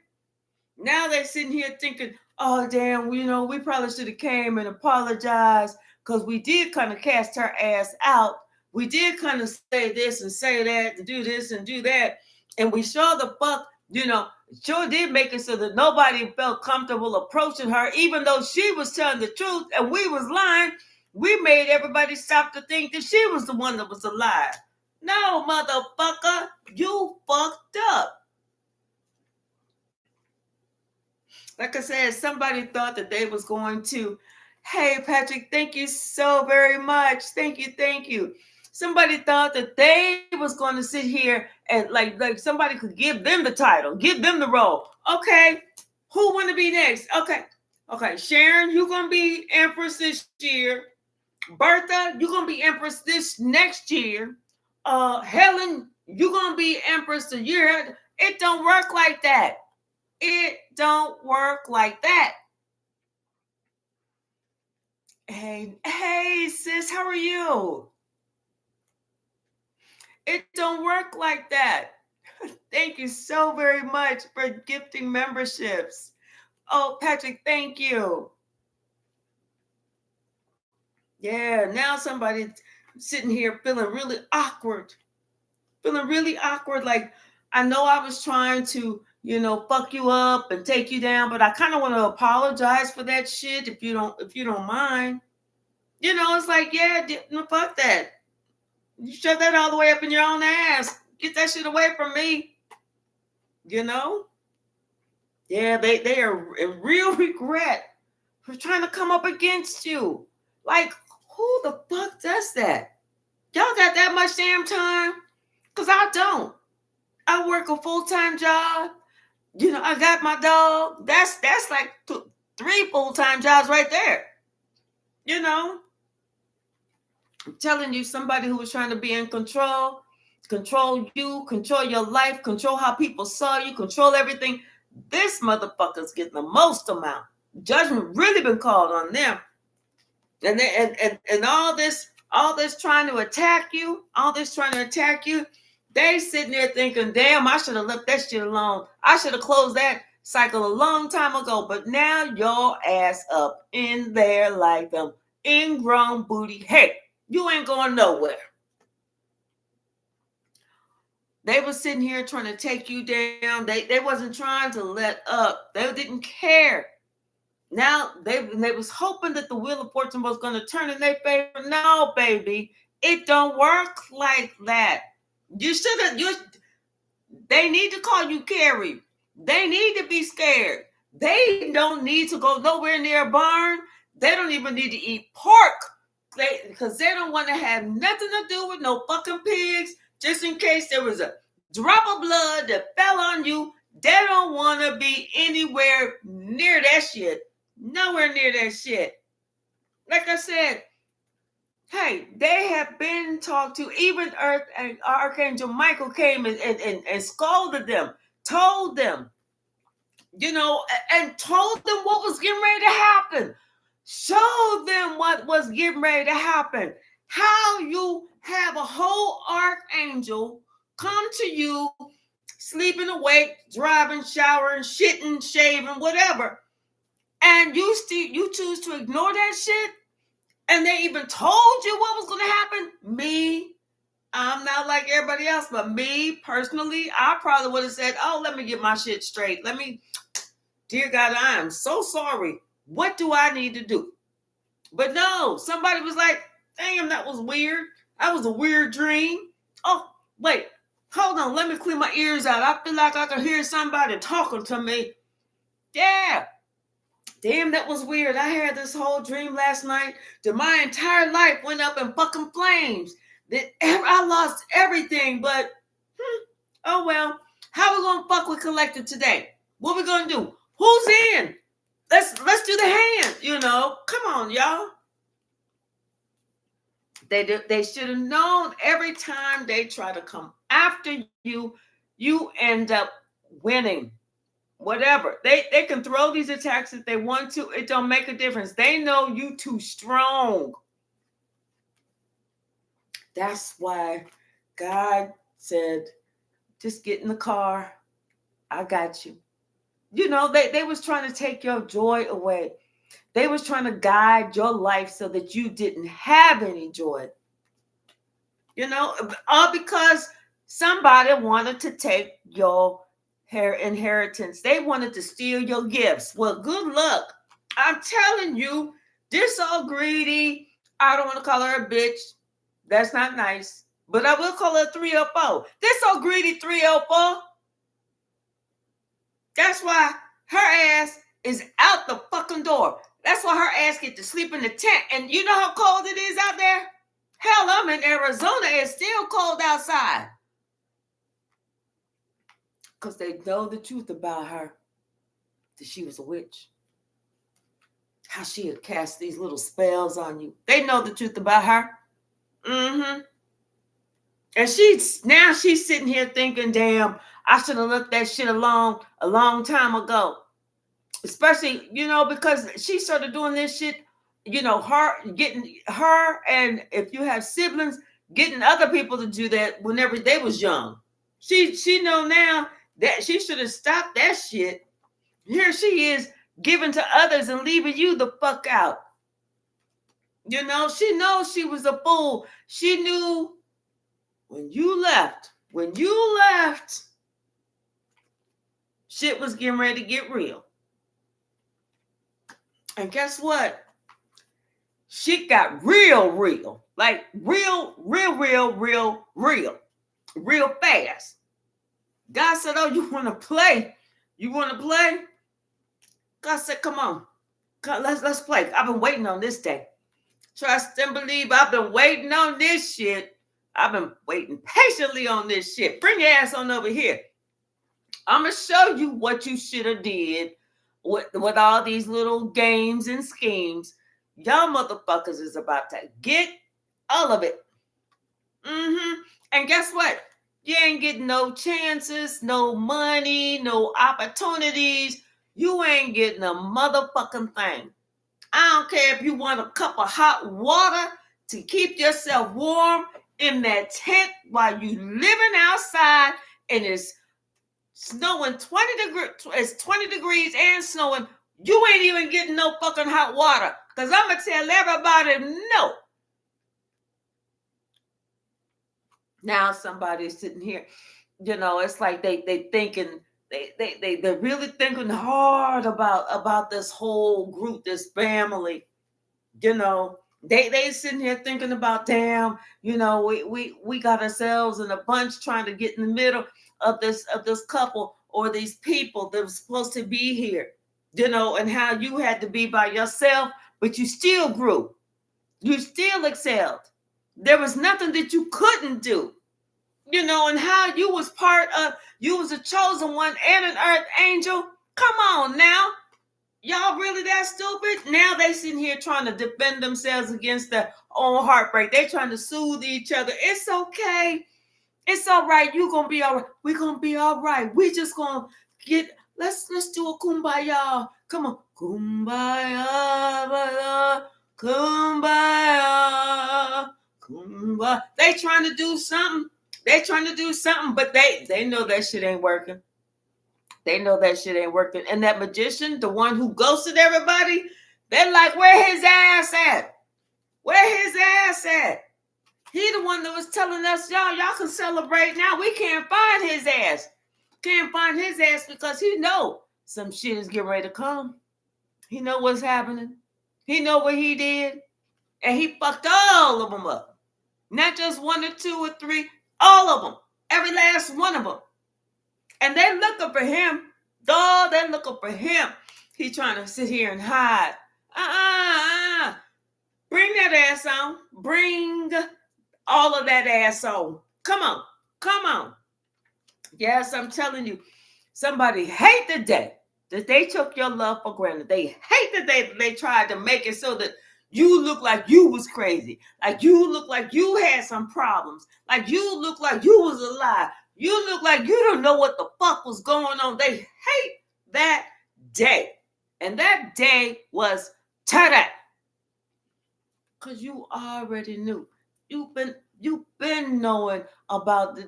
Now they're sitting here thinking, oh, damn, we probably should have came and apologized because we did kind of cast her ass out. We did kind of say this and say that and do this and do that. And we sure the fuck, sure did make it so that nobody felt comfortable approaching her, even though she was telling the truth and we was lying. We made everybody stop to think that she was the one that was alive. No, motherfucker, you fucked up. Like I said, somebody thought that they was going to, hey, Patrick, thank you so very much. Thank you. Somebody thought that they was going to sit here and like somebody could give them the title, give them the role. Okay, who want to be next? Okay, Sharon, you're going to be Empress this year. Bertha, you're going to be Empress this next year. Helen, you're going to be Empress the year. It don't work like that. It don't work like that. Hey, sis, how are you? It don't work like that. Thank you so very much for gifting memberships. Oh, Patrick, thank you. Yeah, now somebody's sitting here feeling really awkward. Like, I know I was trying to, fuck you up and take you down, but I kind of want to apologize for that shit if you don't mind. It's like, yeah, fuck that. You shove that all the way up in your own ass. Get that shit away from me. You know? Yeah, they are in real regret for trying to come up against you. Like, who the fuck does that? Y'all got that much damn time? Because I don't. I work a full-time job. You know, I got my dog. That's like 3 full-time jobs right there. You know? I'm telling you, somebody who was trying to be in control you, control your life, control how people saw you, control everything. This motherfucker's getting the most amount. Judgment really been called on them. And all this trying to attack you, they sitting there thinking, damn, I should have left that shit alone. I should have closed that cycle a long time ago. But now your ass up in there like them ingrown booty. Hey, you ain't going nowhere. They were sitting here trying to take you down. They wasn't trying to let up. They didn't care. Now they was hoping that the wheel of fortune was going to turn in their favor. No, baby, it don't work like that. You should have. They need to call you Carrie. They need to be scared. They don't need to go nowhere near a barn. They don't even need to eat pork. Because they don't want to have nothing to do with no fucking pigs. Just in case there was a drop of blood that fell on you, they don't want to be anywhere near that shit. Nowhere near that shit. Like I said, hey, they have been talked to. Even Earth and Archangel Michael came and scolded them, told them, you know, and told them what was getting ready to happen. Showed them what was getting ready to happen. How you have a whole archangel come to you, sleeping, awake, driving, showering, shitting, shaving, whatever, and you choose to ignore that shit, and they even told you what was going to happen. Me, I'm not like everybody else, but me personally, I probably would have said, oh, let me get my shit straight. Dear God, I am so sorry. What do I need to do? But no, somebody was like, damn, that was weird. That was a weird dream. Oh, wait, hold on. Let me clear my ears out. I feel like I can hear somebody talking to me. Yeah. Damn, that was weird. I had this whole dream last night that my entire life went up in fucking flames. That I lost everything, but oh well. How we gonna fuck with collective today? What we gonna do? Who's in? Let's do the hand, you know. Come on, y'all. They should have known every time they try to come after you, you end up winning. Whatever. They can throw these attacks if they want to. It don't make a difference. They know you too strong. That's why God said, just get in the car. I got you. You know, they was trying to take your joy away. They was trying to guide your life so that you didn't have any joy. You know, all because somebody wanted to take your inheritance. They wanted to steal your gifts. Well, good luck. I'm telling you, this old greedy, I don't want to call her a bitch. That's not nice. But I will call her 304. This old greedy 304. That's why her ass is out the fucking door. That's why her ass get to sleep in the tent. And you know how cold it is out there? Hell, I'm in Arizona. It's still cold outside. Because they know the truth about her. That she was a witch. How she had cast these little spells on you. They know the truth about her. Mm-hmm. And she's sitting here thinking, damn, I should have left that shit alone a long time ago. Especially, you know, because she started doing this shit, you know, getting her, and if you have siblings, getting other people to do that whenever they was young. She know now that she should have stopped that shit. Here she is giving to others and leaving you the fuck out. You know, she knows she was a fool. She knew when you left, shit was getting ready to get real. And guess what? Shit got real. Like real fast. God said, oh, you want to play? You want to play? God said, come on. Let's play. I've been waiting on this day. Trust and believe. I've been waiting on this shit. I've been waiting patiently on this shit. Bring your ass on over here. I'm going to show you what you should have did with all these little games and schemes. Y'all motherfuckers is about to get all of it. And guess what? You ain't getting no chances, no money, no opportunities. You ain't getting a motherfucking thing. I don't care if you want a cup of hot water to keep yourself warm in that tent while you living outside and it's snowing 20 degrees. It's 20 degrees and snowing. You ain't even getting no fucking hot water. Because I'm going to tell everybody no. Now somebody's sitting here, it's like they thinking, they're really thinking hard about this whole group, this family. They sitting here thinking about, damn, we got ourselves in a bunch trying to get in the middle of this couple or these people that were supposed to be here, and how you had to be by yourself, but you still grew. You still excelled. There was nothing that you couldn't do, and how you was you was a chosen one and an earth angel. Come on now. Y'all really that stupid? Now they sitting here trying to defend themselves against their own heartbreak. They trying to soothe each other. It's okay. It's all right. You gonna be all right. We're gonna be all right. We just gonna let's do a kumbaya. Come on. Kumbaya, kumbaya, kumbaya. They trying to do something. But they know that shit ain't working. They know that shit ain't working. And that magician, the one who ghosted everybody, they're like, where his ass at? Where his ass at? He the one that was telling us, y'all can celebrate now. We can't find his ass. Can't find his ass because he know some shit is getting ready to come. He know what's happening. He know what he did. And he fucked all of them up. Not just one or two or three, all of them. Every last one of them. And they're looking for him. Dog, they're looking for him. He trying to sit here and hide. Bring that ass on. Bring all of that ass on. Come on. Come on. Yes, I'm telling you. Somebody hate the day that they took your love for granted. They hate the day that they tried to make it so that you look like you was crazy. Like you look like you had some problems. Like you look like you was alive. You look like you don't know what the fuck was going on. They hate that day. And that day was today. Because you already knew. You've been knowing about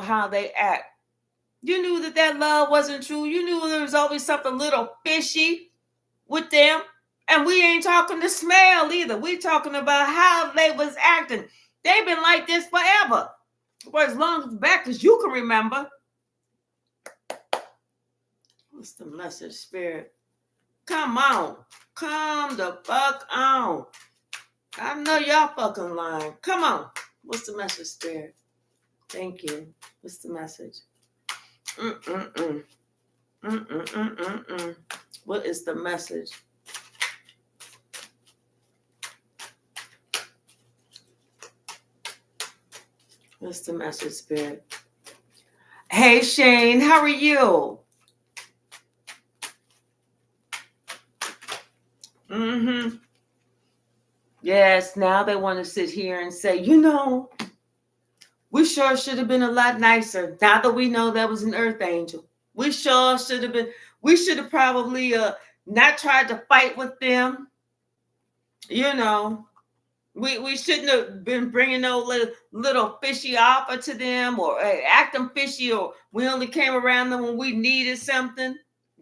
how they act. You knew that love wasn't true. You knew there was always something little fishy with them. And we ain't talking to smell either. We talking about how they was acting. They've been like this forever. For as long back as you can remember. What's the message, Spirit? Come on. Come the fuck on. I know y'all fucking lying. Come on. What's the message, Spirit? Thank you. What's the message? What is the message? What's the message, Spirit? Hey, Shane, how are you? Yes, now they want to sit here and say, we sure should have been a lot nicer. Now that we know that was an earth angel. We sure should have been. We should have probably not tried to fight with them. We shouldn't have been bringing no little fishy offer to them or acting fishy, or we only came around them when we needed something.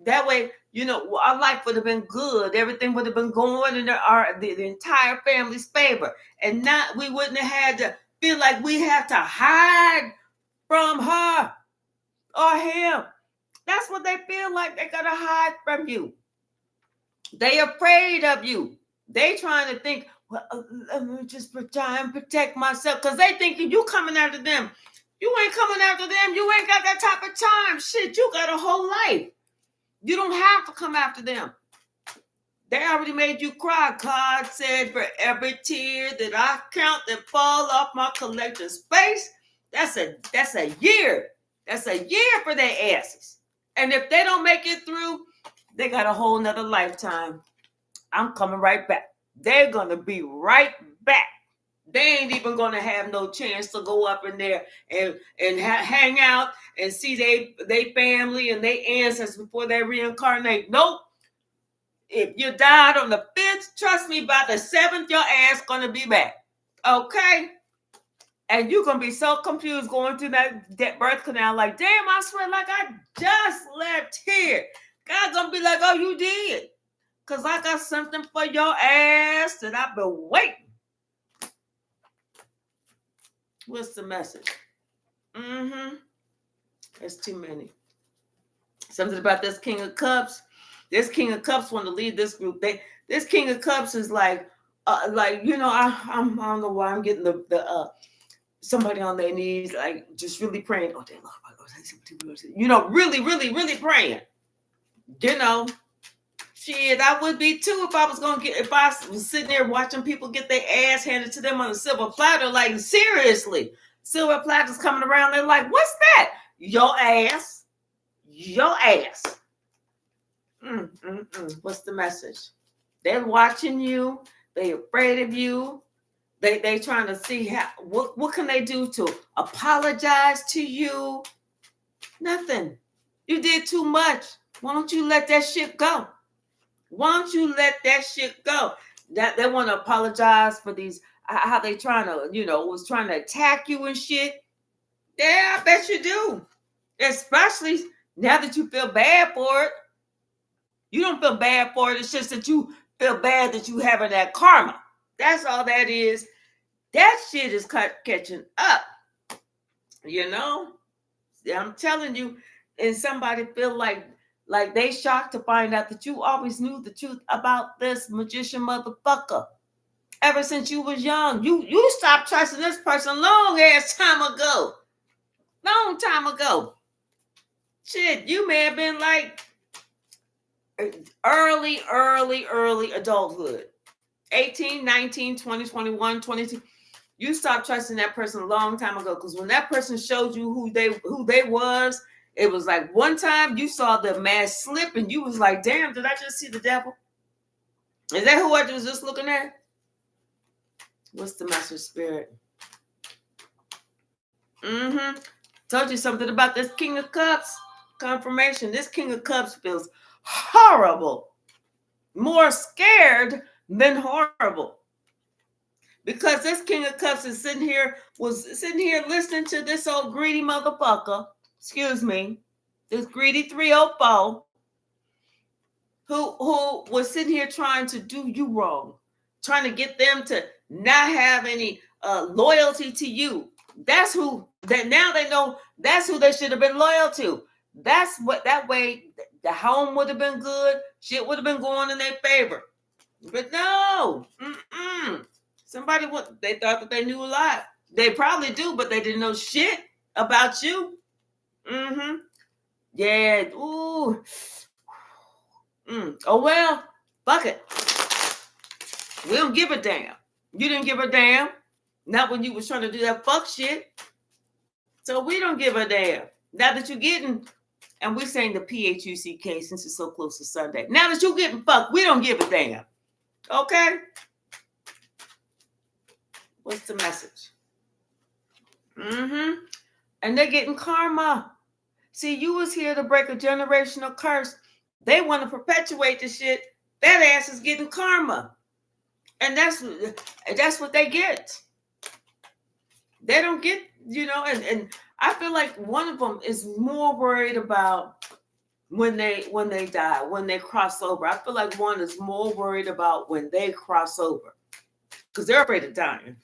That way, our life would have been good. Everything would have been going in the entire family's favor. And we wouldn't have had to feel like we have to hide from her or him. That's what they feel like. They got to hide from you. They afraid of you. They trying to think, well, let me just try and protect myself, because they thinking you coming after them. You ain't coming after them. You ain't got that type of time. Shit, you got a whole life. You don't have to come after them. They already made you cry. God said, for every tear that I count that fall off my collecting space, that's a year. That's a year for their asses. And if they don't make it through, they got a whole nother lifetime. I'm coming right back. They're going to be right back. They ain't even going to have no chance to go up in there and hang out and see they family and their ancestors before they reincarnate. Nope. If you died on the 5th, trust me, by the 7th, your ass going to be back. Okay? And you're going to be so confused going through that birth canal like, damn, I swear, like I just left here. God's going to be like, oh, you did. Because I got something for your ass that I've been waiting. What's the message? There's too many. Something about this King of Cups. This King of Cups want to lead this group. This King of Cups is like you know, I don't know why I'm getting the somebody on their knees, like just really praying. Oh, damn, you know, really, really, really praying. You know, shit, I would be too if I was sitting there watching people get their ass handed to them on a silver platter. Like, seriously, silver platters coming around. They're like, what's that? Your ass. Your ass. What's the message? They're watching you. They're afraid of you. They trying to see what can they do to apologize to you? Nothing. You did too much. Why don't you let that shit go? Why don't you let that shit go? That they want to apologize for these, how they trying to, you know, was trying to attack you and shit. Yeah, I bet you do. Especially now that you feel bad for it. You don't feel bad for it. It's just that you feel bad that you having that karma. That's all that is. That shit is catching up. You know? I'm telling you, and somebody feel like they shocked to find out that you always knew the truth about this magician motherfucker. Ever since you was young. You stopped trusting this person long ass time ago. Long time ago. Shit, you may have been like early adulthood. 18, 19, 20, 21, 22. You stopped trusting that person a long time ago, because when that person showed you who they was, it was like one time you saw the mask slip and you was like, damn, did I just see the devil? Is that who I was just looking at? What's the master spirit? Told you something about this King of Cups. Confirmation. This King of Cups feels horrible. More scared than horrible. Because this King of Cups is sitting here listening to this old greedy motherfucker. Excuse me. This greedy 304. Who was sitting here trying to do you wrong. Trying to get them to not have any loyalty to you. That's who, that now they know that's who they should have been loyal to. That's what, that way the home would have been good. Shit would have been going in their favor. But no. Somebody, they thought that they knew a lot. They probably do, but they didn't know shit about you. Yeah. Ooh. Oh, well, fuck it. We don't give a damn. You didn't give a damn. Not when you was trying to do that fuck shit. So we don't give a damn. Now that you're getting, and we're saying the PHUCK since it's so close to Sunday. Now that you're getting fucked, we don't give a damn. Okay? What's the message? And they're getting karma. See, you was here to break a generational curse. They want to perpetuate the shit. That ass is getting karma. And that's what they get. They don't get, you know, and I feel like one of them is more worried about when they die, when they cross over. I feel like one is more worried about when they cross over. Because they're afraid of dying.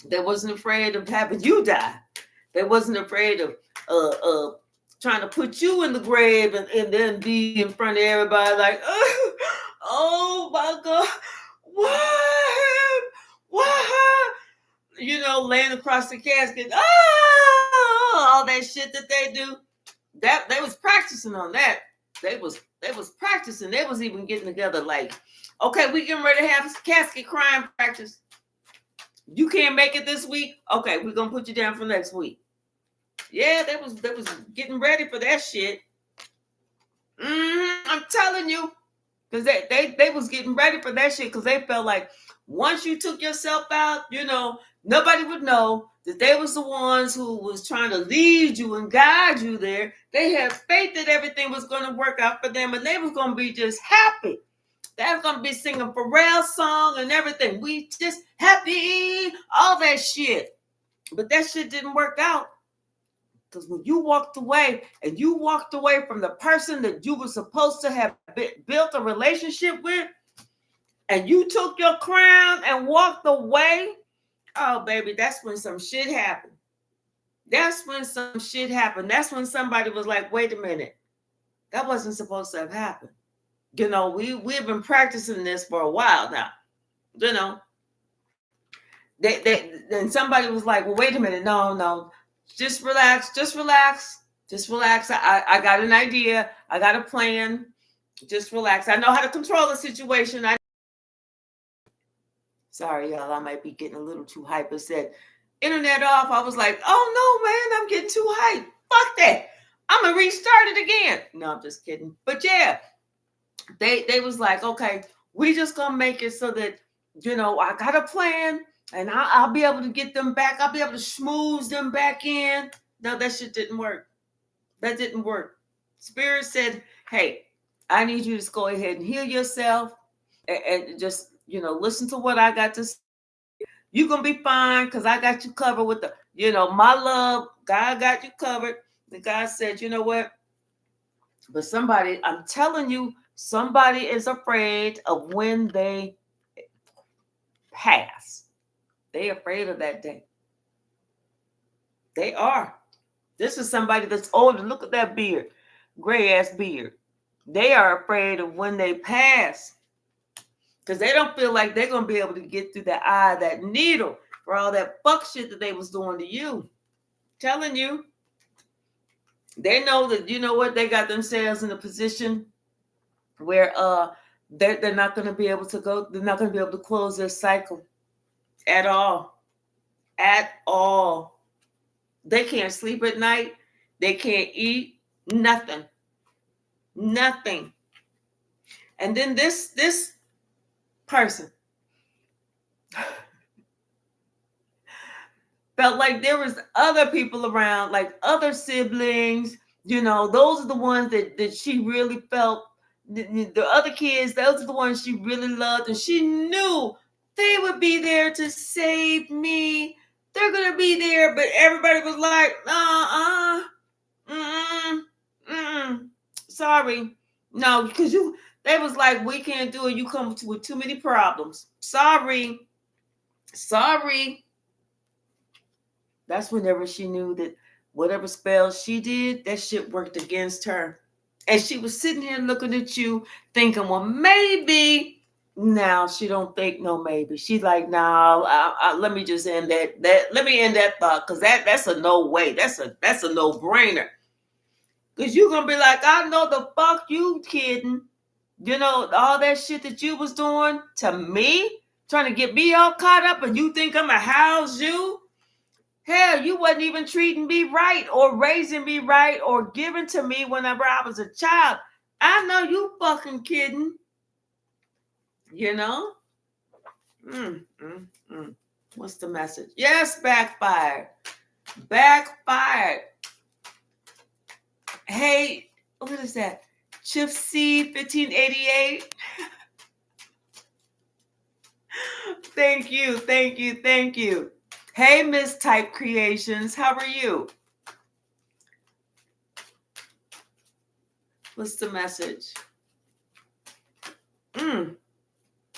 They wasn't afraid of having you die. They wasn't afraid of trying to put you in the grave and then be in front of everybody like, oh my God, what, you know, laying across the casket, all that shit that they do. That they was practicing on that. They was practicing. They was even getting together like, okay, we getting ready to have casket crying practice. You can't make it this week. Okay, we're gonna put you down for next week. Yeah, they was getting ready for that shit. I'm telling you, because they was getting ready for that shit because they felt like once you took yourself out, you know, nobody would know that they was the ones who was trying to lead you and guide you there. They had faith that everything was going to work out for them, and they was going to be just happy. They was going to be singing Pharrell's song and everything. We just happy, all that shit. But that shit didn't work out. Because when you walked away and you walked away from the person that you were supposed to have built a relationship with, and you took your crown and walked away, oh, baby, that's when some shit happened. That's when some shit happened. That's when somebody was like, wait a minute, that wasn't supposed to have happened. You know, we've been practicing this for a while now. You know, then somebody was like, well, wait a minute, no. Just relax. I got an idea. I got a plan. Just relax. I know how to control the situation. Sorry, y'all. I might be getting a little too hyper. Said internet off. I was like, oh no, man, I'm getting too hype. Fuck that. I'm gonna restart it again. No, I'm just kidding. But yeah, they was like, okay, we just gonna make it so that, you know, I got a plan and I'll be able to get them back. I'll be able to schmooze them back in. No, that shit didn't work. That didn't work. Spirit said, hey, I need you to go ahead and heal yourself and just, you know, listen to what I got to say. You're going to be fine because I got you covered with the, you know, my love. God got you covered. The God said, you know what? But somebody, I'm telling you, somebody is afraid of when they pass. They're afraid of that day. They are. This is somebody that's older. Look at that beard, gray ass beard. They are afraid of when they pass because they don't feel like they're going to be able to get through the eye of that needle for all that fuck shit that they was doing to you. Telling you. They know that, you know what, they got themselves in a position where they're not going to be able to go, they're not going to be able to close their cycle at all. At all. They can't sleep at night. They can't eat. Nothing. And then this person felt like there was other people around, like other siblings, you know, those are the ones that she really felt, the other kids, those are the ones she really loved, and she knew they would be there to save me. They're going to be there, but everybody was like, sorry. No, because they was like, we can't do it. You come with too many problems. Sorry. That's whenever she knew that whatever spell she did, that shit worked against her. And she was sitting here looking at you thinking, well, maybe. Now she don't think no maybe. She's like, nah, let me just end that. Let me end that thought, because that's a no way. That's a no-brainer. Because you're going to be like, I know the fuck you kidding. You know, all that shit that you was doing to me, trying to get me all caught up, and you think I'm going to house you? Hell, you wasn't even treating me right or raising me right or giving to me whenever I was a child. I know you fucking kidding. You know? What's the message? Yes, backfired. Hey, what is that? Chip C 1588. Thank you. Hey, Miss Type Creations, how are you? What's the message?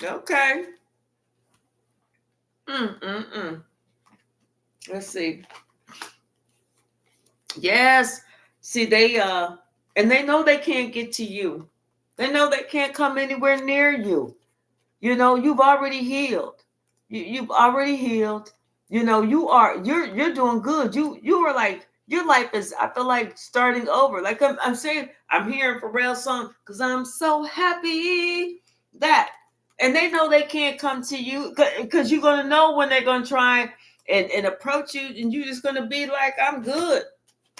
Okay. Let's see. Yes. See, they and they know they can't get to you. They know they can't come anywhere near you. You've already healed. You've already healed. You're doing good. You are like, your life is, I feel like, starting over. Like I'm saying, I'm hearing Pharrell's song, because I'm so happy that, and they know they can't come to you, because you're gonna know when they're gonna try and approach you, and you're just gonna be like, I'm good.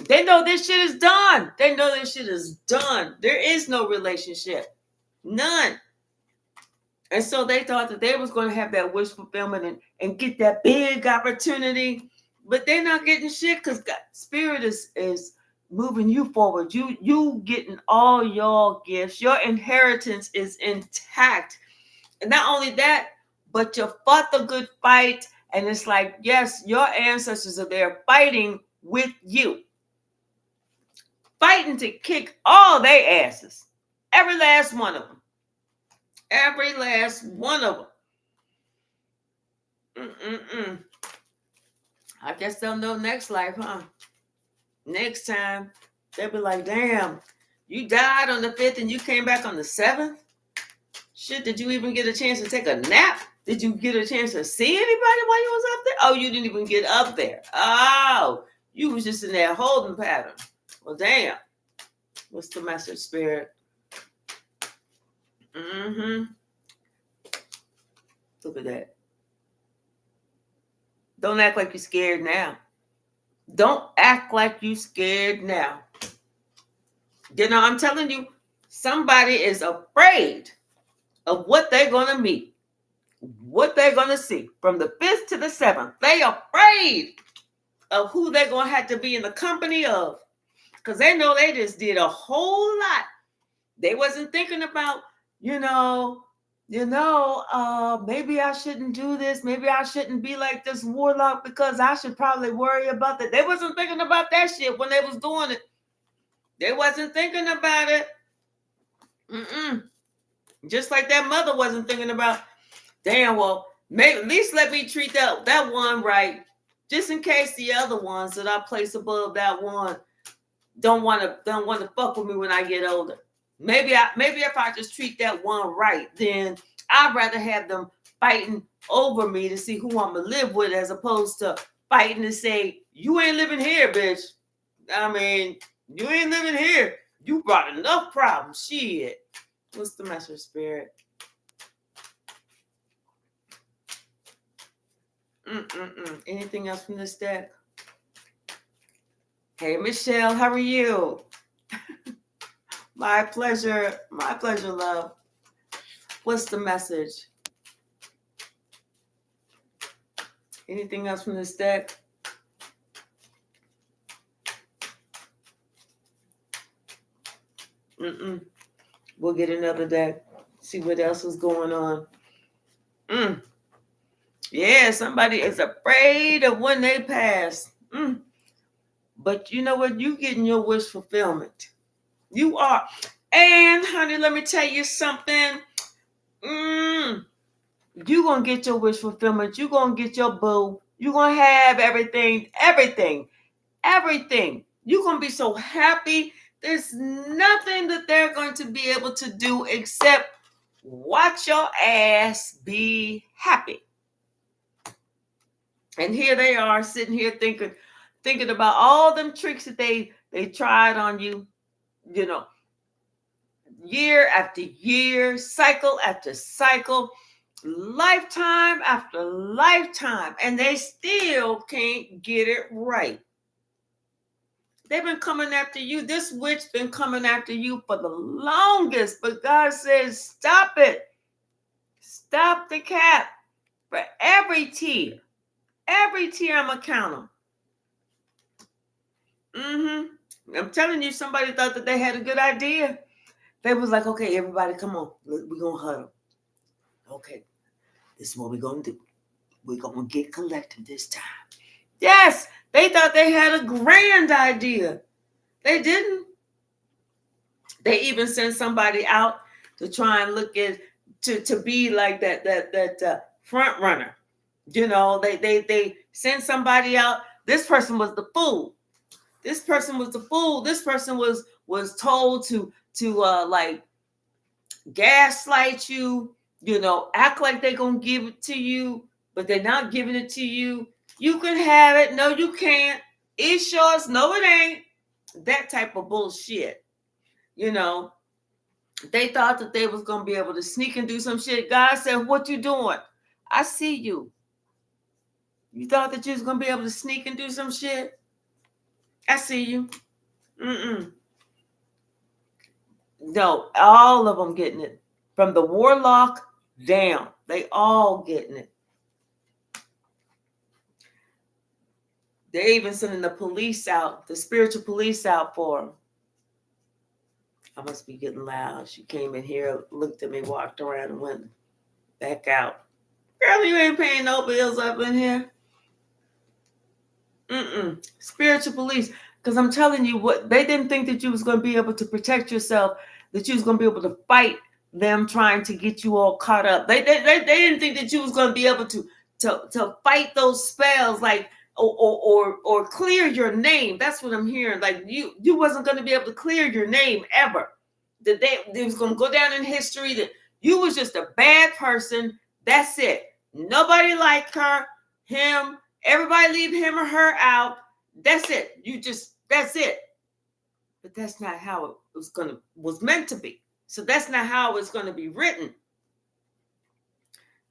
They know this shit is done. They know this shit is done. There is no relationship. None. And so they thought that they was going to have that wish fulfillment and get that big opportunity. But they're not getting shit, because Spirit is moving you forward. You getting all your gifts. Your inheritance is intact. And not only that, but you fought the good fight. And it's like, yes, your ancestors are there fighting with you. Fighting to kick all their asses. Every last one of them. Every last one of them. I guess they'll know next life, huh? Next time, they'll be like, damn, you died on the 5th and you came back on the 7th? Shit, did you even get a chance to take a nap? Did you get a chance to see anybody while you was up there? Oh, you didn't even get up there. Oh, you was just in that holding pattern. Well, damn. What's the message, Spirit? Look at that. Don't act like you're scared now. Don't act like you're scared now. I'm telling you, somebody is afraid of what they're going to meet, what they're going to see from the 5th to the 7th. They are afraid of who they're going to have to be in the company of, because they know they just did a whole lot. They wasn't thinking about, maybe I shouldn't do this. Maybe I shouldn't be like this warlock, because I should probably worry about that. They wasn't thinking about that shit when they was doing it. They wasn't thinking about it. Just like that mother wasn't thinking about, damn, well, maybe at least let me treat that one right, just in case the other ones that I place above that one don't want to fuck with me when I get older. Maybe if I just treat that one right, then I'd rather have them fighting over me to see who I'm gonna live with, as opposed to fighting to say, you ain't living here, bitch. I mean, you ain't living here. You brought enough problems. Shit. What's the message, Spirit? Anything else from this deck? Hey, Michelle, how are you? My pleasure, love. What's the message? Anything else from this deck? We'll get another deck. See what else is going on. Yeah, somebody is afraid of when they pass. But you know what? You getting your wish fulfillment. You are. And honey, let me tell you something. You gonna get your wish fulfillment. You gonna get your boo. You gonna have everything. You gonna be so happy. There's nothing that they're going to be able to do except watch your ass be happy. And here they are sitting here thinking about all them tricks that they tried on you, year after year, cycle after cycle, lifetime after lifetime, and they still can't get it right. They've been coming after you. This witch been coming after you for the longest, but God says, stop it. Stop the cap. For every tear, I'm going to count them. I'm telling you, somebody thought that they had a good idea. They was like, okay, everybody, come on. We're going to huddle. Okay, this is what we're going to do. We're going to get collective this time. Yes, they thought they had a grand idea. They didn't. They even sent somebody out to try and look at, to be like that front runner. They sent somebody out. This person was the fool. This person was told to like gaslight you, Act like they're going to give it to you, but they're not giving it to you. You can have it. No, you can't. It's yours. No, it ain't. That type of bullshit. They thought that they was going to be able to sneak and do some shit. God said, what you doing? I see you. You thought that you was going to be able to sneak and do some shit? I see you. No, all of them getting it. From the warlock down. They all getting it. They're even sending the police out, the spiritual police out for them. I must be getting loud. She came in here, looked at me, walked around, and went back out. Girl, you ain't paying no bills up in here. Spiritual police. Because I'm telling you, what they didn't think that you was going to be able to protect yourself, that you was going to be able to fight them trying to get you all caught up. They didn't think that you was going to be able to fight those spells, like or clear your name. That's what I'm hearing. Like you wasn't going to be able to clear your name ever. That they was going to go down in history that you was just a bad person. That's it. Nobody liked her, him. Everybody leave him or her out. That's it. That's it. But that's not how it was meant to be. So that's not how it's going to be written.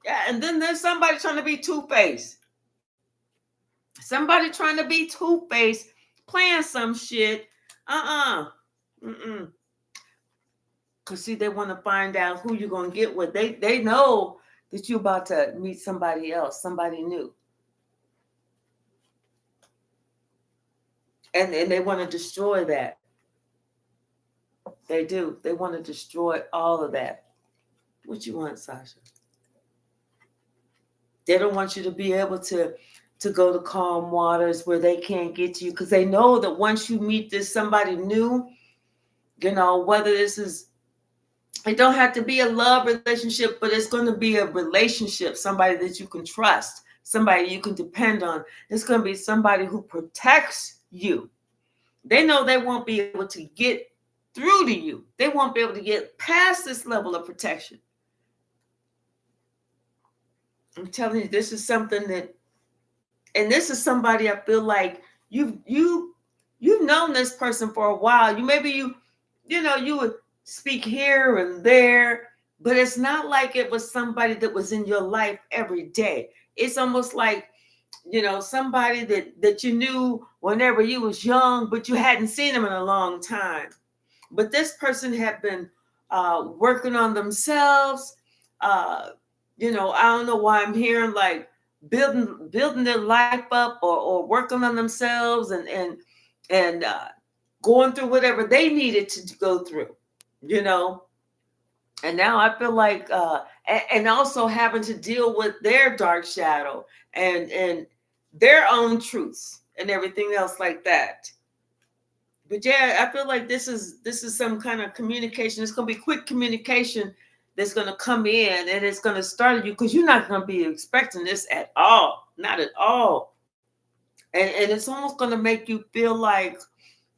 Yeah, and then there's somebody trying to be two-faced. Somebody trying to be two-faced, playing some shit. Because see, they want to find out who you're going to get with. They know that you're about to meet somebody else, somebody new. And they want to destroy that. They do. They want to destroy all of that. What you want, Sasha? They don't want you to be able to go to calm waters where they can't get you, because they know that once you meet somebody new, whether this is, it don't have to be a love relationship, but it's going to be a relationship, somebody that you can trust, somebody you can depend on. It's going to be somebody who protects you. They know they won't be able to get through to you. They won't be able to get past this level of protection. I'm telling you, this is something that, and this is somebody I feel like you've known this person for a while. You would speak here and there, but it's not like it was somebody that was in your life every day. It's almost like, somebody that you knew whenever you was young, but you hadn't seen them in a long time. But this person had been working on themselves. I don't know why I'm hearing like building their life up or working on themselves and going through whatever they needed to go through, And now I feel like, and also having to deal with their dark shadow and their own truths and everything else like that. But yeah, I feel like this is some kind of communication. It's going to be quick communication that's going to come in, and it's going to start you, because you're not going to be expecting this at all. Not at all. And it's almost going to make you feel like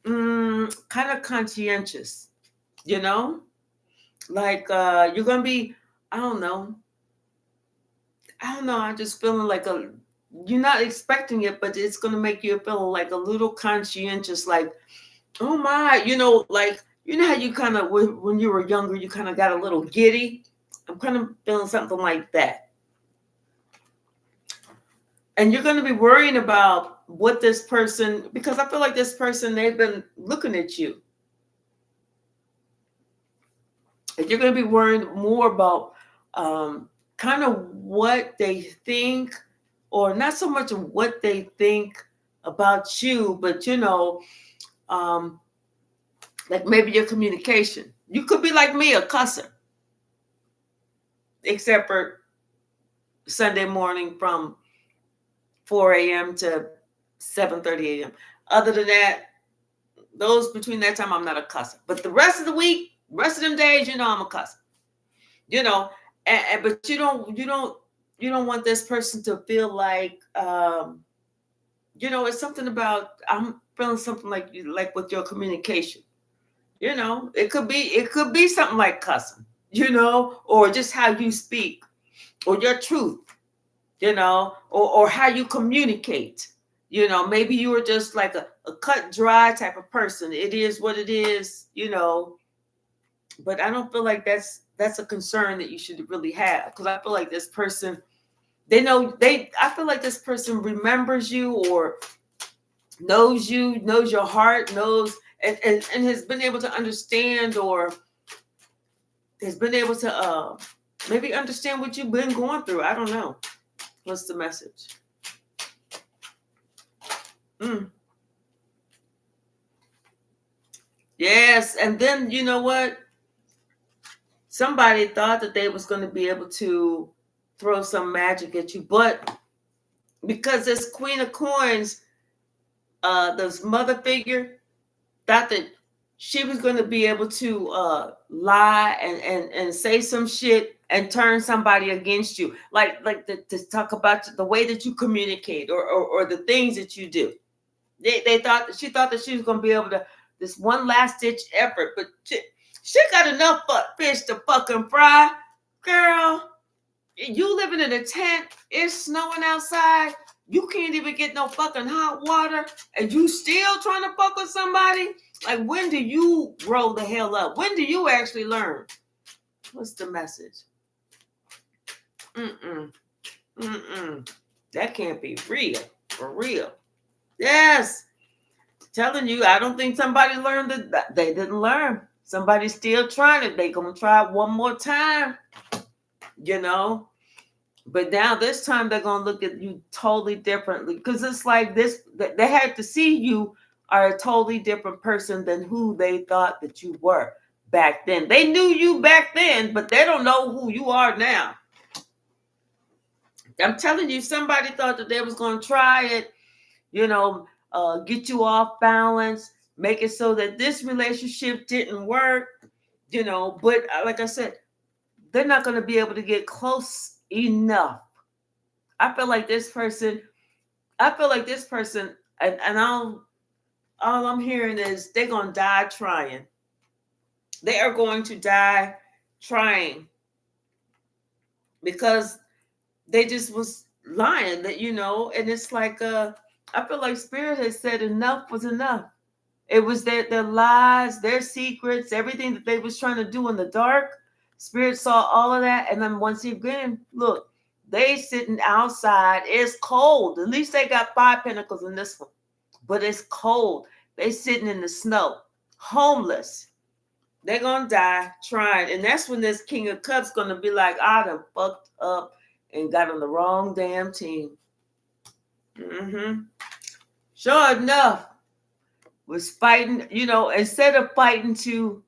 kind of conscientious, like you're going to be, I don't know. I'm just feeling like you're not expecting it, but it's going to make you feel like a little conscientious, like, oh my, like, how you kind of, when you were younger, you kind of got a little giddy. I'm kind of feeling something like that. And you're going to be worrying about what this person, because I feel like this person, they've been looking at you. And you're going to be worried more about kind of what they think, or not so much of what they think about you, but, like maybe your communication. You could be like me, a cusser. Except for Sunday morning from 4 a.m. to 7:30 a.m. Other than that, those between that time, I'm not a cusser. But the rest of the week, rest of them days, I'm a cusser. But you don't want this person to feel like, it's something about, I'm feeling something like with your communication. It could be something like cussing. or just how you speak, or your truth, or how you communicate. Maybe you were just like a cut dry type of person. It is what it is, but I don't feel like that's a concern that you should really have, because I feel like this person, I feel like this person remembers you, or knows you, knows your heart, knows, and has been able to understand, or has been able to maybe understand what you've been going through. I don't know. What's the message? Yes, and then you know what? Somebody thought that they was going to be able to throw some magic at you, but because this Queen of Coins, this mother figure, thought that she was going to be able to lie and say some shit and turn somebody against you, like to talk about the way that you communicate, or the things that you do. She thought that she was going to be able to, this one last ditch effort, but she got enough fish to fucking fry, girl. You living in a tent, it's snowing outside, you can't even get no fucking hot water, and you still trying to fuck with somebody? Like, when do you grow the hell up? When do you actually learn? What's the message? That can't be real. For real. Yes. Telling you, I don't think somebody learned that. They didn't learn. Somebody's still trying it. They gonna try it one more time. But now this time they're gonna look at you totally differently, because it's like this. They had to see you are a totally different person than who they thought that you were back then. They knew you back then, but they don't know who you are now. I'm telling you, somebody thought that they was gonna try it, get you off balance, make it so that this relationship didn't work, but like I said, they're not going to be able to get close enough. I feel like this person, and all I'm hearing is they're going to die trying. They are going to die trying, because they just was lying, that, and it's like, I feel like Spirit has said enough was enough. It was their lies, their secrets, everything that they was trying to do in the dark. Spirit saw all of that, and then once again, look, they sitting outside. It's cold. At least they got 5 pentacles in this one, but it's cold. They sitting in the snow, homeless. They're gonna die trying, and that's when this King of Cups gonna be like, I done fucked up and got on the wrong damn team. Sure enough, was fighting, instead of fighting to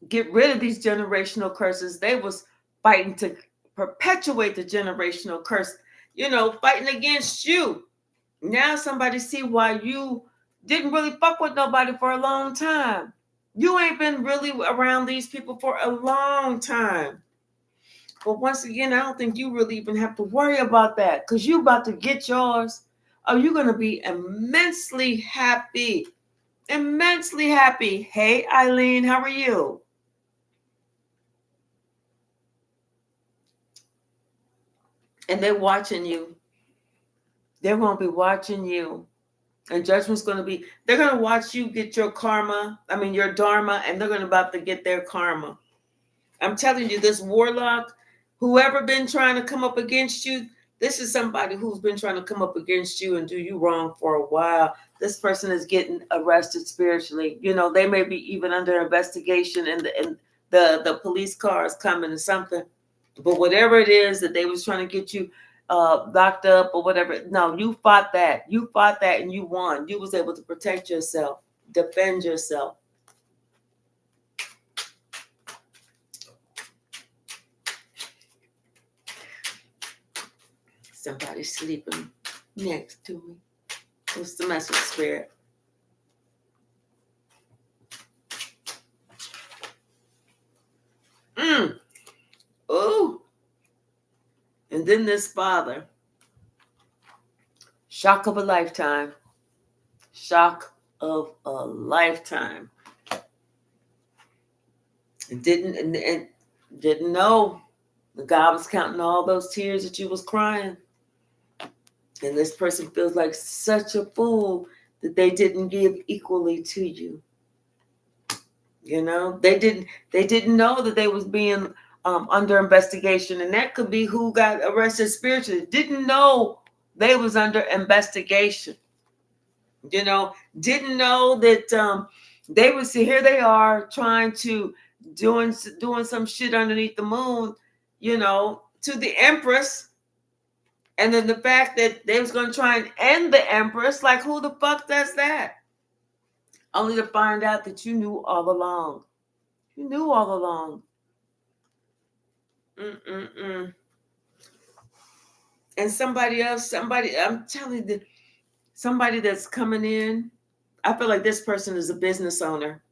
get rid of these generational curses, they was fighting to perpetuate the generational curse, fighting against you. Now somebody see why you didn't really fuck with nobody for a long time. You ain't been really around these people for a long time. But once again, I don't think you really even have to worry about that, because you about to get yours. Oh, you're going to be immensely happy. Immensely happy. Hey, Eileen, how are you? And they're watching you. They're going to be watching you. And judgment's going to be, they're going to watch you get your karma. I mean, your dharma, and they're going to about to get their karma. I'm telling you, this warlock, whoever been trying to come up against you, this is somebody who's been trying to come up against you and do you wrong for a while. This person is getting arrested spiritually. They may be even under investigation, and the police car is coming or something. But whatever it is that they was trying to get you locked up or whatever, no, you fought that. You fought that and you won. You was able to protect yourself, defend yourself. Somebody's sleeping next to me. What's the message, Spirit? Ooh. And then this father. Shock of a lifetime. Shock of a lifetime. And Didn't know the God was counting all those tears that you was crying. And this person feels like such a fool that they didn't give equally to you. You know, they didn't know that they was being under investigation, and that could be who got arrested spiritually. Didn't know they was under investigation. You know, didn't know that they was here. They are trying to doing some shit underneath the moon. You know, to the Empress, and then the fact that they was going to try and end the Empress. Like, who the fuck does that? Only to find out that you knew all along. You knew all along. Mm-mm-mm. And somebody else, I'm telling you, somebody that's coming in, I feel like this person is a business owner.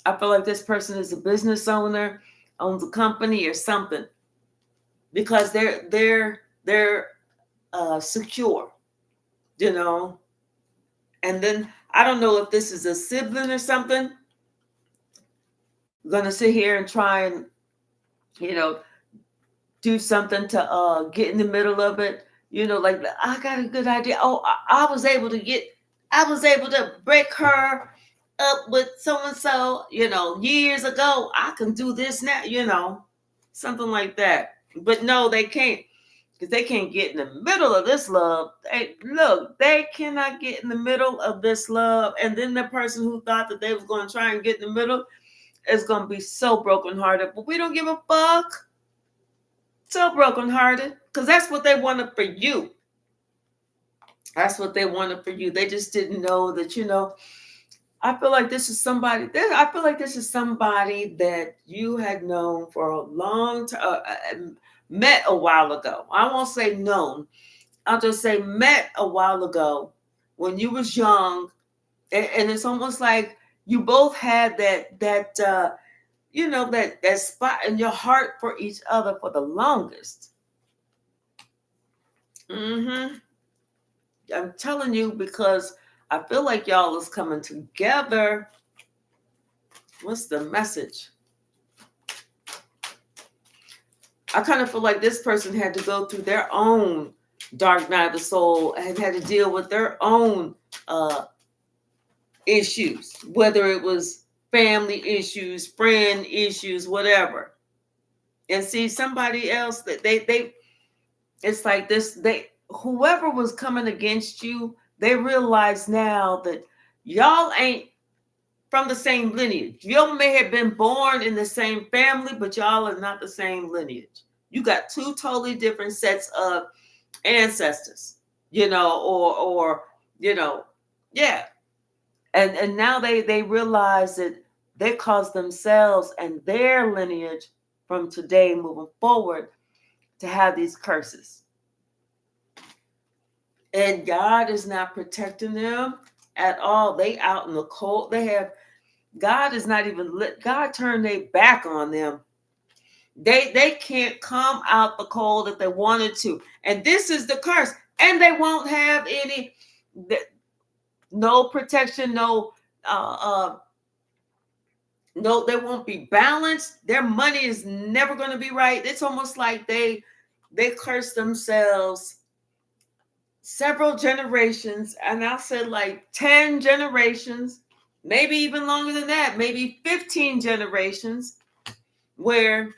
I feel like this person is a business owner, owns a company or something, because they're secure, you know. And then I don't know if this is a sibling or something. Gonna sit here and try and, you know, do something to get in the middle of it. You know, like, I got a good idea. Oh, I was able to break her up with so and so, you know, years ago. I can do this now, you know, something like that. But no, they can't, because they can't get in the middle of this love. They cannot get in the middle of this love. And then the person who thought that they was going to try and get in the middle is going to be so brokenhearted. But we don't give a fuck. So brokenhearted, because that's what they wanted for you. That's what they wanted for you. They just didn't know that, you know. I feel like this is somebody. I feel like this is somebody that you had known for a long time, met a while ago. I won't say known. I'll just say met a while ago when you was young, and it's almost like you both had that you know, that spot in your heart for each other for the longest. I'm telling you, because I feel like y'all is coming together. What's the message? I kind of feel like this person had to go through their own dark night of the soul and had to deal with their own issues, whether it was family issues, friend issues, whatever. And see, somebody else that they it's like this, whoever was coming against you, they realize now that y'all ain't from the same lineage. Y'all may have been born in the same family, but y'all are not the same lineage. You got two totally different sets of ancestors, you know, or you know, yeah. And now they realize that they caused themselves and their lineage from today moving forward to have these curses. And God is not protecting them at all. They out in the cold. God is not even lit. God turned their back on them. They can't come out the cold if they wanted to. And this is the curse. And they won't have no protection, no, they won't be balanced. Their money is never going to be right. It's almost like they curse themselves several generations, and I said like 10 generations, maybe even longer than that, maybe 15 generations, where,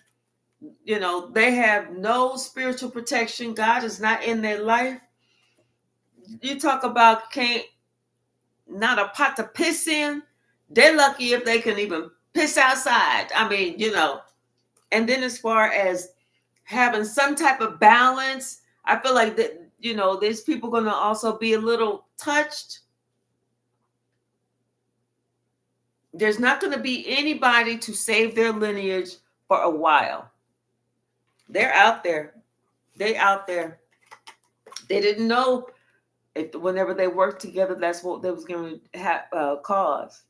you know, they have no spiritual protection. God is not in their life. You talk about can't, not a pot to piss in. They're lucky if they can even piss outside. I mean, you know. And then as far as having some type of balance, I feel like that, you know, there's people going to also be a little touched. There's not going to be anybody to save their lineage for a while. They're out there. They out there. They didn't know if whenever they worked together, that's what they was going to cause.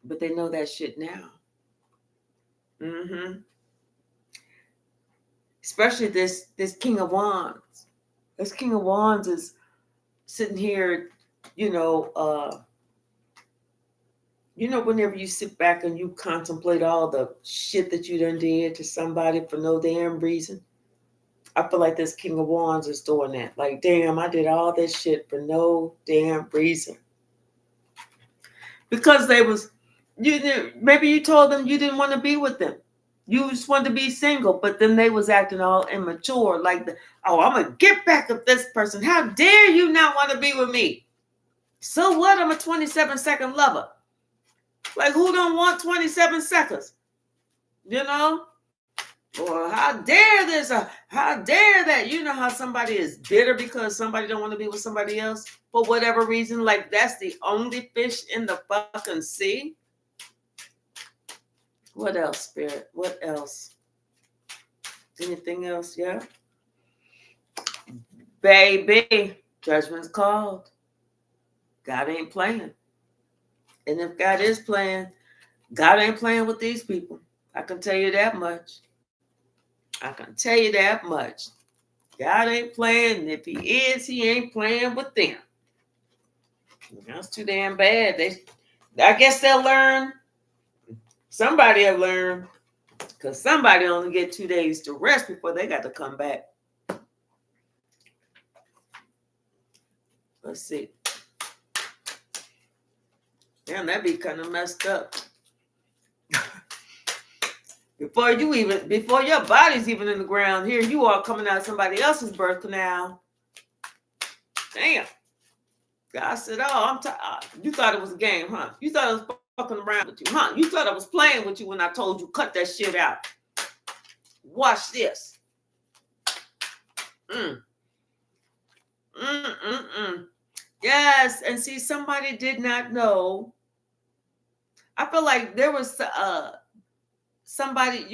But they know that shit now. Especially this King of Wands. This King of Wands is sitting here, you know, whenever you sit back and you contemplate all the shit that you done did to somebody for no damn reason, I feel like this King of Wands is doing that. Like, damn, I did all this shit for no damn reason. Because maybe you told them you didn't want to be with them. You just wanted to be single, but then they was acting all immature. Like, I'm going to get back at this person. How dare you not want to be with me? So what? I'm a 27-second lover. Like, who don't want 27 seconds? Or how dare this? How dare that? You know how somebody is bitter because somebody don't want to be with somebody else for whatever reason? Like, that's the only fish in the fucking sea? What else, Spirit? What else? Anything else? Yeah? Baby, judgment's called. God ain't playing. And if God is playing, God ain't playing with these people. I can tell you that much. God ain't playing. And if he is, he ain't playing with them. That's too damn bad. I guess they'll learn. Somebody will learn. Because somebody only get 2 days to rest before they got to come back. Let's see. Damn, that'd be kind of messed up. Before your body's even in the ground, here you are coming out of somebody else's birth canal. Damn. God said, I'm tired. You thought it was a game, huh? You thought I was fucking around with you, huh? You thought I was playing with you when I told you cut that shit out. Watch this. Yes, and see, somebody did not know. I feel like there was somebody,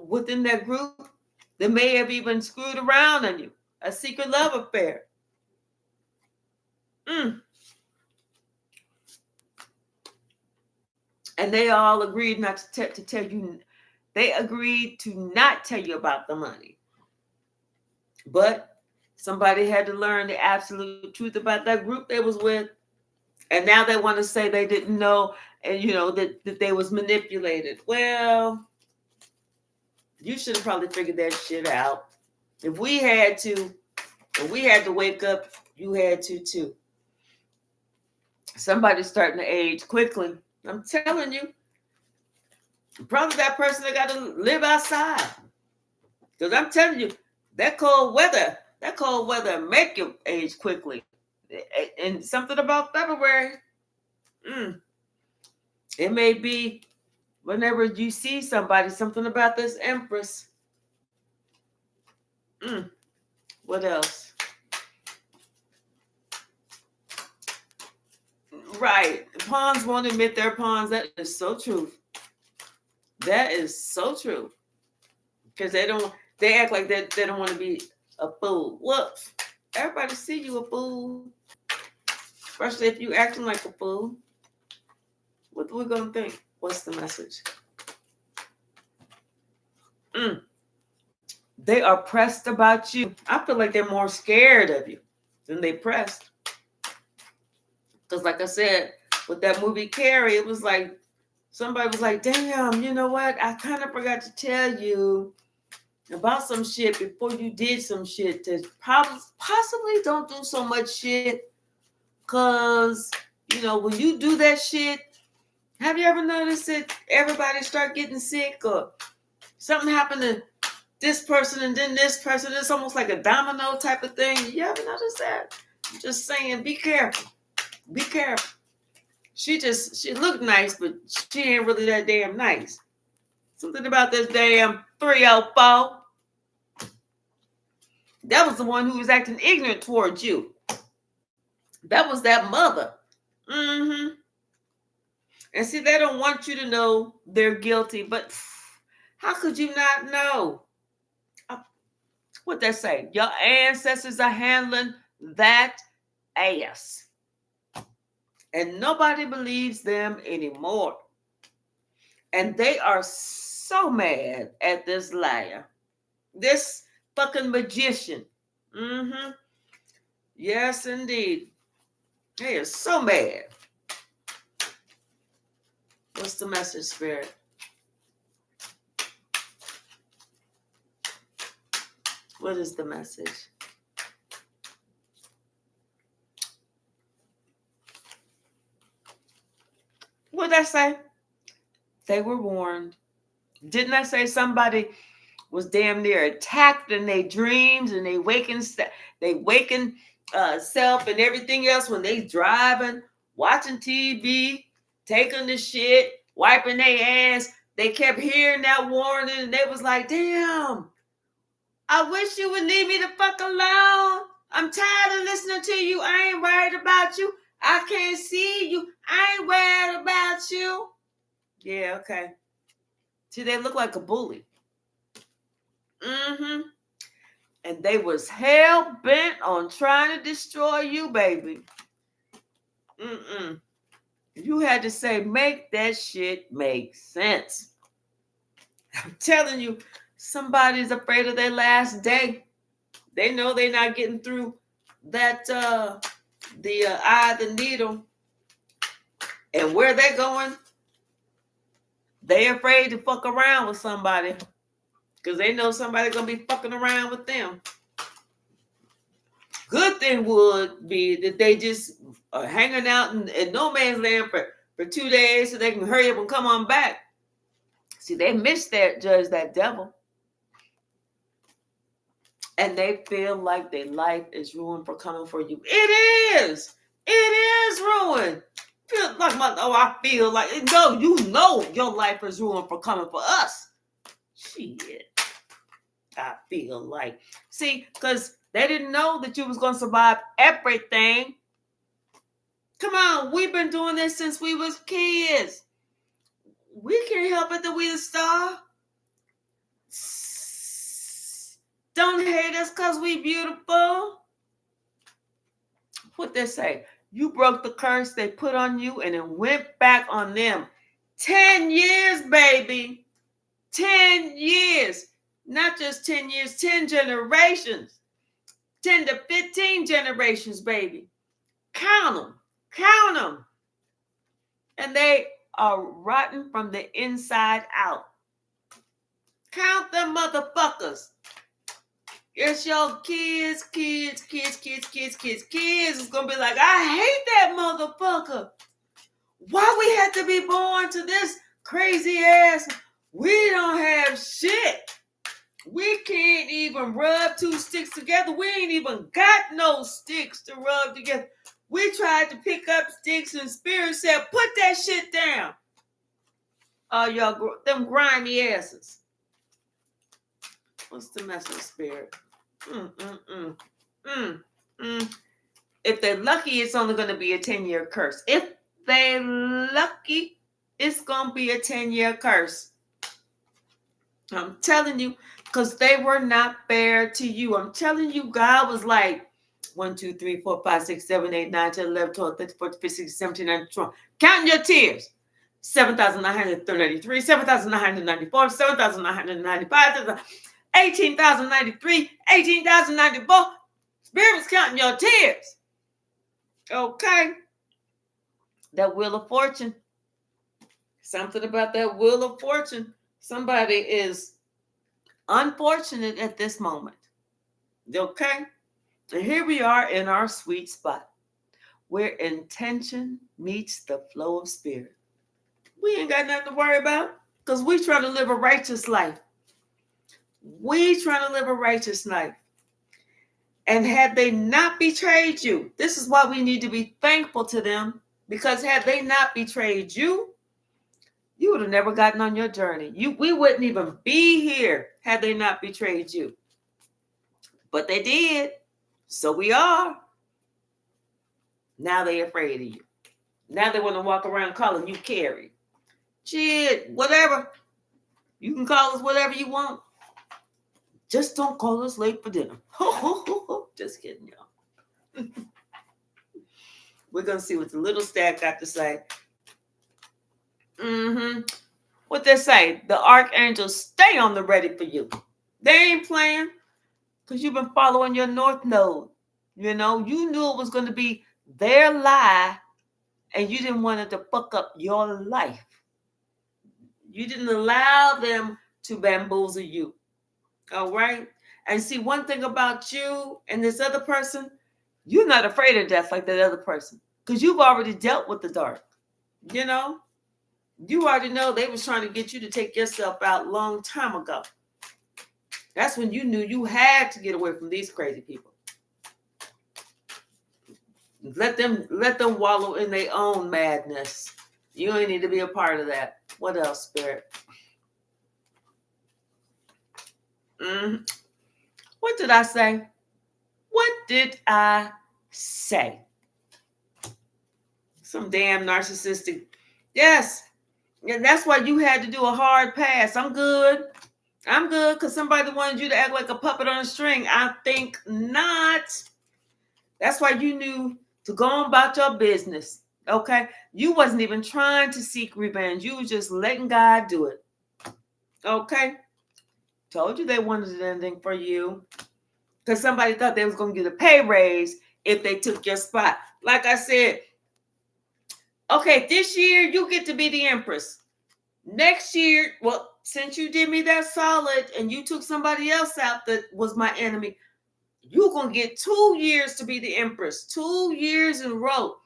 within that group that may have even screwed around on you. A secret love affair. And they all agreed not to tell you. They agreed to not tell you about the money. But somebody had to learn the absolute truth about that group they was with. And now they want to say they didn't know, and that they was manipulated. Well, you should have probably figured that shit out. If we had to wake up, you had to too. Somebody's starting to age quickly. I'm telling you. Probably that person that got to live outside. Because I'm telling you, that cold weather make you age quickly. And something about February, it may be whenever you see somebody, something about this Empress. What else? Right. Pawns won't admit they're pawns. That is so true. That is so true. Because they act like they don't want to be a fool. Well, everybody see you a fool. Especially if you acting like a fool. What we gonna think? What's the message? They are pressed about you. I feel like they're more scared of you than they pressed. Because like I said, with that movie Carrie, it was like somebody was like, damn, you know what? I kind of forgot to tell you about some shit before you did some shit to possibly don't do so much shit. Because, when you do that shit, have you ever noticed that everybody start getting sick or something happened to this person and then this person? It's almost like a domino type of thing. You ever notice that? I'm just saying, be careful. Be careful. She looked nice, but she ain't really that damn nice. Something about this damn 304. That was the one who was acting ignorant towards you. That was that mother. And see, they don't want you to know they're guilty, but how could you not know? What they say? Your ancestors are handling that ass. And nobody believes them anymore. And they are so mad at this liar. This fucking magician. Yes, indeed. They are so mad. What's the message, Spirit? What is the message? What did I say? They were warned. Didn't I say somebody was damn near attacked in their dreams and they waken self and everything else when they driving, watching TV, taking the shit, wiping their ass. They kept hearing that warning and they was like, damn, I wish you would leave me the fuck alone. I'm tired of listening to you. I ain't worried about you. I can't see you. I ain't worried about you. Yeah, okay. See, they look like a bully. Mm-hmm. And they was hell bent on trying to destroy you, baby. Mm-mm. You had to say, make that shit make sense. I'm telling you, somebody's afraid of their last day. They know they're not getting through that the eye of the needle. And where they're going, they're afraid to fuck around with somebody. Because they know somebody's going to be fucking around with them. Good thing would be that they just are hanging out in no man's land for 2 days so they can hurry up and come on back. See, they missed that judge, that devil. And they feel like their life is ruined for coming for you. It is. It is ruined. Feel like I feel like, no, you know your life is ruined for coming for us. Shit. I feel like. See, because they didn't know that you was going to survive everything. Come on, we've been doing this since we was kids. We can't help it that we the star. Don't hate us because we beautiful. What they say? You broke the curse they put on you and it went back on them. 10 years, baby. 10 years. Not just 10 years, 10 generations. 10 to 15 generations, baby. Count them. Count them. And they are rotten from the inside out. Count them motherfuckers. It's your kids. It's going to be like, I hate that motherfucker. Why we have to be born to this crazy ass? We don't have shit. We can't even rub two sticks together. We ain't even got no sticks to rub together. We tried to pick up sticks and Spirit said, put that shit down. Y'all, them grimy asses. What's the message, Spirit? If they're lucky, it's only going to be a 10-year curse. If they're lucky, it's going to be a 10-year curse. I'm telling you, because they were not fair to you. I'm telling you, God was like 1, 2, 3, 4, 5, 6, 7, 8, 9, 10, 11, 12, 13, 14, 15, 16, 17, 19, 20. Counting your tears. 7,933, 7,994, 7,995, 18,093, 18,094. Spirit was counting your tears. Okay. That wheel of fortune. Something about that wheel of fortune. Somebody is unfortunate at this moment. Okay? And here we are in our sweet spot where intention meets the flow of spirit. We ain't got nothing to worry about because we try to live a righteous life. We try to live a righteous life. And had they not betrayed you, this is why we need to be thankful to them, because had they not betrayed you, you would have never gotten on your journey. We wouldn't even be here had they not betrayed you. But they did. So we are. Now they're afraid of you. Now they want to walk around calling you Carrie. Shit, whatever. You can call us whatever you want. Just don't call us late for dinner. Just kidding, y'all. We're going to see what the little stack got to say. What they say? The archangels stay on the ready for you. They ain't playing because you've been following your north node. You know, you knew it was going to be their lie and you didn't want it to fuck up your life. You didn't allow them to bamboozle you. All right. And see, one thing about you and this other person, you're not afraid of death like that other person. Because you've already dealt with the dark. You know? You already know they was trying to get you to take yourself out a long time ago. That's when you knew you had to get away from these crazy people. Let them wallow in their own madness. You ain't need to be a part of that. What else, Spirit? What did I say? What did I say? Some damn narcissistic. Yes. And that's why you had to do a hard pass. I'm good. Because somebody wanted you to act like a puppet on a string. I think not. That's why you knew to go on about your business. Okay? You wasn't even trying to seek revenge. You was just letting God do it. Okay? Told you they wanted anything for you. Because somebody thought they was going to get a pay raise if they took your spot. Like I said, okay, this year you get to be the Empress. Next year, well, since you did me that solid and you took somebody else out that was my enemy, you're going to get 2 years to be the Empress. 2 years in a row.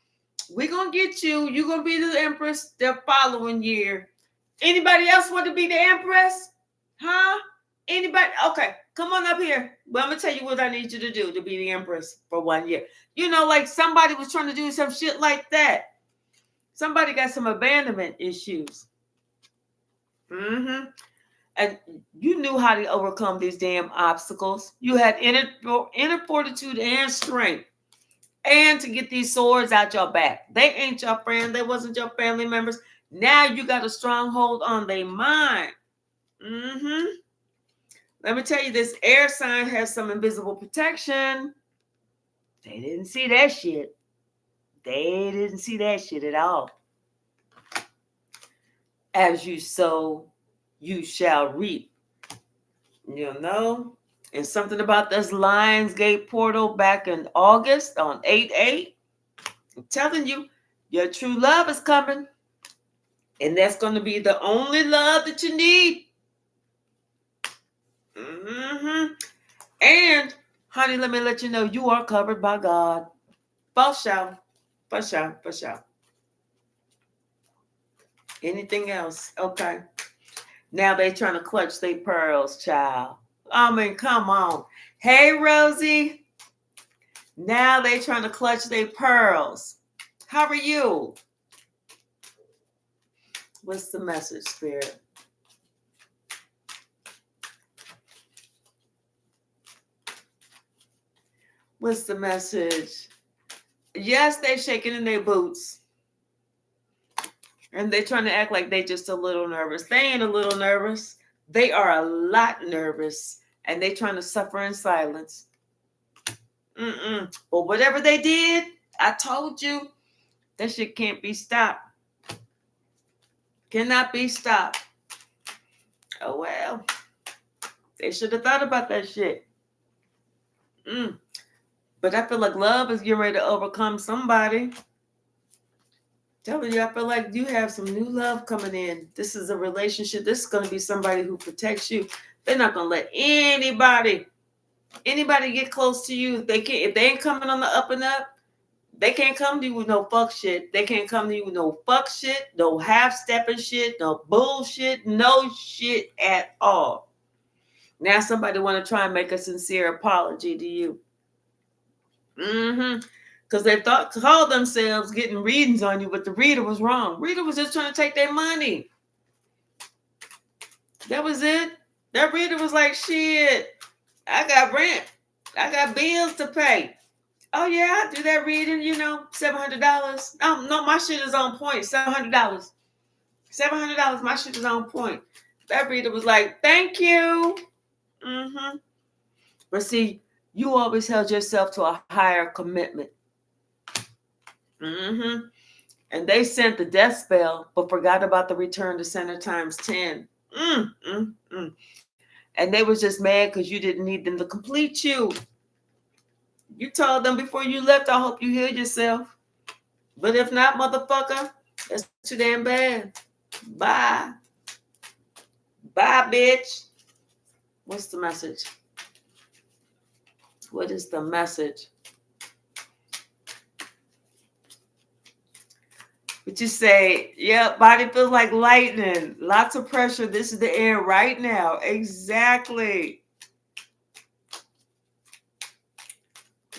We're going to get you. You're going to be the Empress the following year. Anybody else want to be the Empress? Huh? Anybody? Okay, come on up here. But I'm going to tell you what I need you to do to be the Empress for 1 year. You know, like somebody was trying to do some shit like that. Somebody got some abandonment issues. And you knew how to overcome these damn obstacles. You had inner fortitude and strength. And to get these swords out your back. They ain't your friend. They wasn't your family members. Now you got a stronghold on their mind. Let me tell you, this air sign has some invisible protection. They didn't see that shit. They didn't see that shit at all. As you sow, you shall reap. You know? And something about this Lionsgate portal back in August on 8/8. I'm telling you, your true love is coming. And that's going to be the only love that you need. And, honey, let me let you know you are covered by God. For sure. For sure. For sure. Anything else? Okay. Now they trying to clutch their pearls, child. I mean, come on. Hey, Rosie. Now they trying to clutch their pearls. How are you? What's the message, Spirit? What's the message? Yes, they shaking in their boots. And they're trying to act like they just a little nervous. They ain't a little nervous. They are a lot nervous. And they trying to suffer in silence. But whatever they did, I told you, that shit can't be stopped. Cannot be stopped. Oh, well. They should have thought about that shit. But I feel like love is getting ready to overcome somebody. Telling you, I feel like you have some new love coming in. This is a relationship. This is going to be somebody who protects you. They're not going to let anybody get close to you. If they ain't coming on the up and up, they can't come to you with no fuck shit. They can't come to you with no fuck shit, no half-stepping shit, no bullshit, no shit at all. Now somebody want to try and make a sincere apology to you. Because they called themselves getting readings on you, but the reader was wrong. Reader was just trying to take their money. That was it. That reader was like, shit, I got rent. I got bills to pay. Oh, yeah, I do that reading, $700. Oh, no, my shit is on point. $700. $700, my shit is on point. That reader was like, thank you. But see, you always held yourself to a higher commitment. And they sent the death spell, but forgot about the return to center times 10. And they was just mad because you didn't need them to complete you. You told them before you left, I hope you heal yourself. But if not, motherfucker, that's too damn bad. Bye. Bye, bitch. What's the message? What is the message? But you say, yeah, body feels like lightning. Lots of pressure. This is the air right now. Exactly.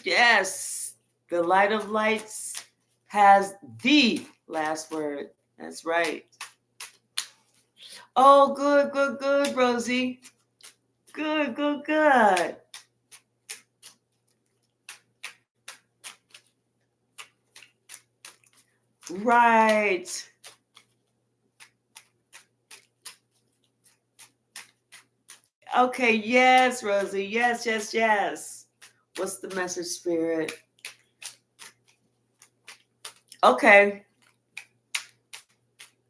Yes. The light of lights has the last word. That's right. Oh, good, good, good, Rosie. Good, good, good. Right. Okay, yes, Rosie. Yes, yes, yes. What's the message, Spirit? Okay.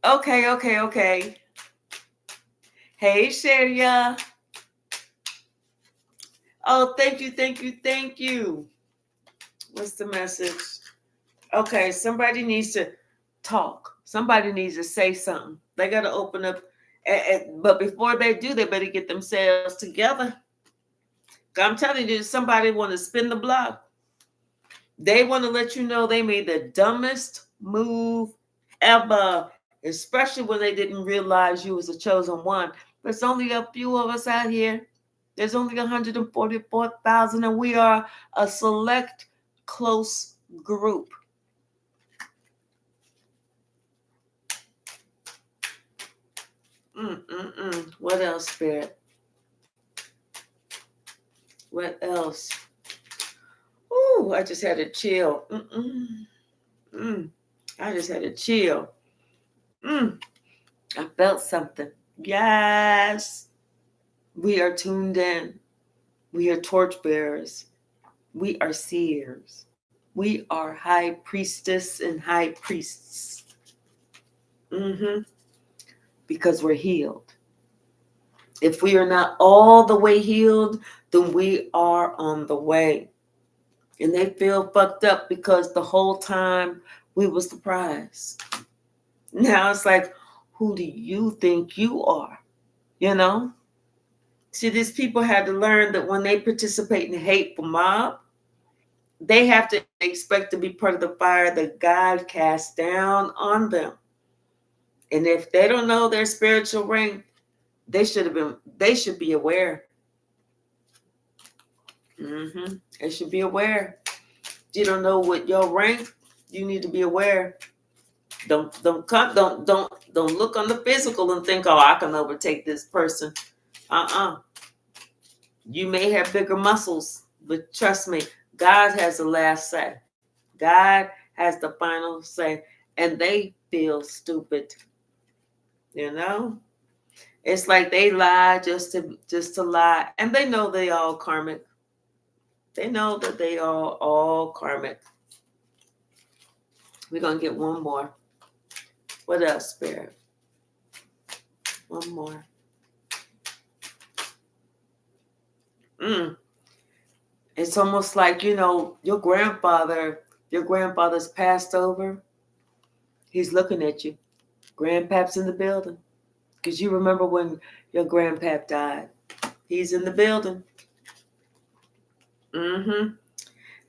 Okay, okay, okay. Hey, Sharia. Oh, thank you, thank you, thank you. What's the message? Okay, somebody needs to talk. Somebody needs to say something. They got to open up. But before they do, they better get themselves together. I'm telling you, somebody want to spin the block. They want to let you know they made the dumbest move ever, especially when they didn't realize you was a chosen one. There's only a few of us out here. There's only 144,000, and we are a select, close group. What else, Spirit? What else? Ooh, I just had a chill. I just had a chill. I felt something. Yes. We are tuned in. We are torchbearers. We are seers. We are high priestess and high priests. Because we're healed. If we are not all the way healed, then we are on the way. And they feel fucked up because the whole time we was the prize. Now it's like, who do you think you are? You know? See, these people had to learn that when they participate in the hateful mob, they have to expect to be part of the fire that God cast down on them. And if they don't know their spiritual rank, they should be aware. They should be aware. If you don't know what your rank, you need to be aware. Don't look on the physical and think, oh, I can overtake this person. You may have bigger muscles, but trust me, God has the last say. God has the final say, and they feel stupid. You know, it's like they lie just to lie, and they know they all karmic. They know that they are all karmic. We're gonna get one more. What else, Spirit? One more. It's almost like, your grandfather's passed over. He's looking at you. Grandpap's in the building. Because you remember when your grandpap died. He's in the building.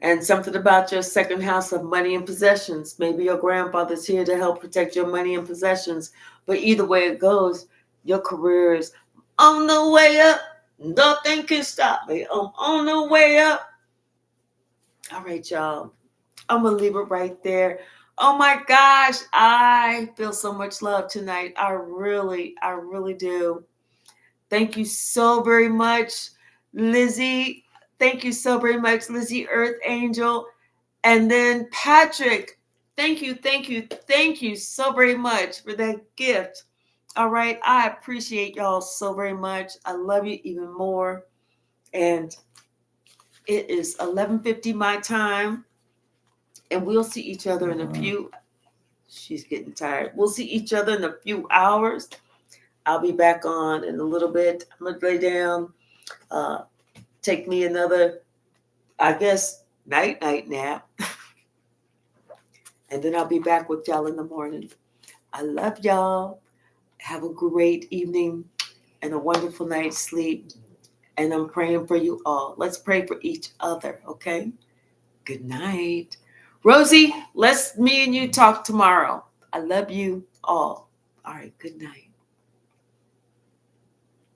And something about your second house of money and possessions. Maybe your grandfather's here to help protect your money and possessions. But either way it goes, your career is on the way up. Nothing can stop me. I'm on the way up. All right, y'all. I'm going to leave it right there. Oh my gosh. I feel so much love tonight. I really do. Thank you so very much, Lizzie. Thank you so very much, Lizzie Earth Angel. And then Patrick, thank you so very much for that gift. All right, I appreciate y'all so very much. I love you even more. And it is 11:50 my time. And we'll see each other in a few. She's getting tired. We'll see each other in a few hours. I'll be back on in a little bit. I'm going to lay down, take me another, I guess, night nap. And then I'll be back with y'all in the morning. I love y'all. Have a great evening. and a wonderful night's sleep. And I'm praying for you all. Let's pray for each other, okay? Good night. Rosie, let's me and you talk tomorrow. I love you all. All right, good night.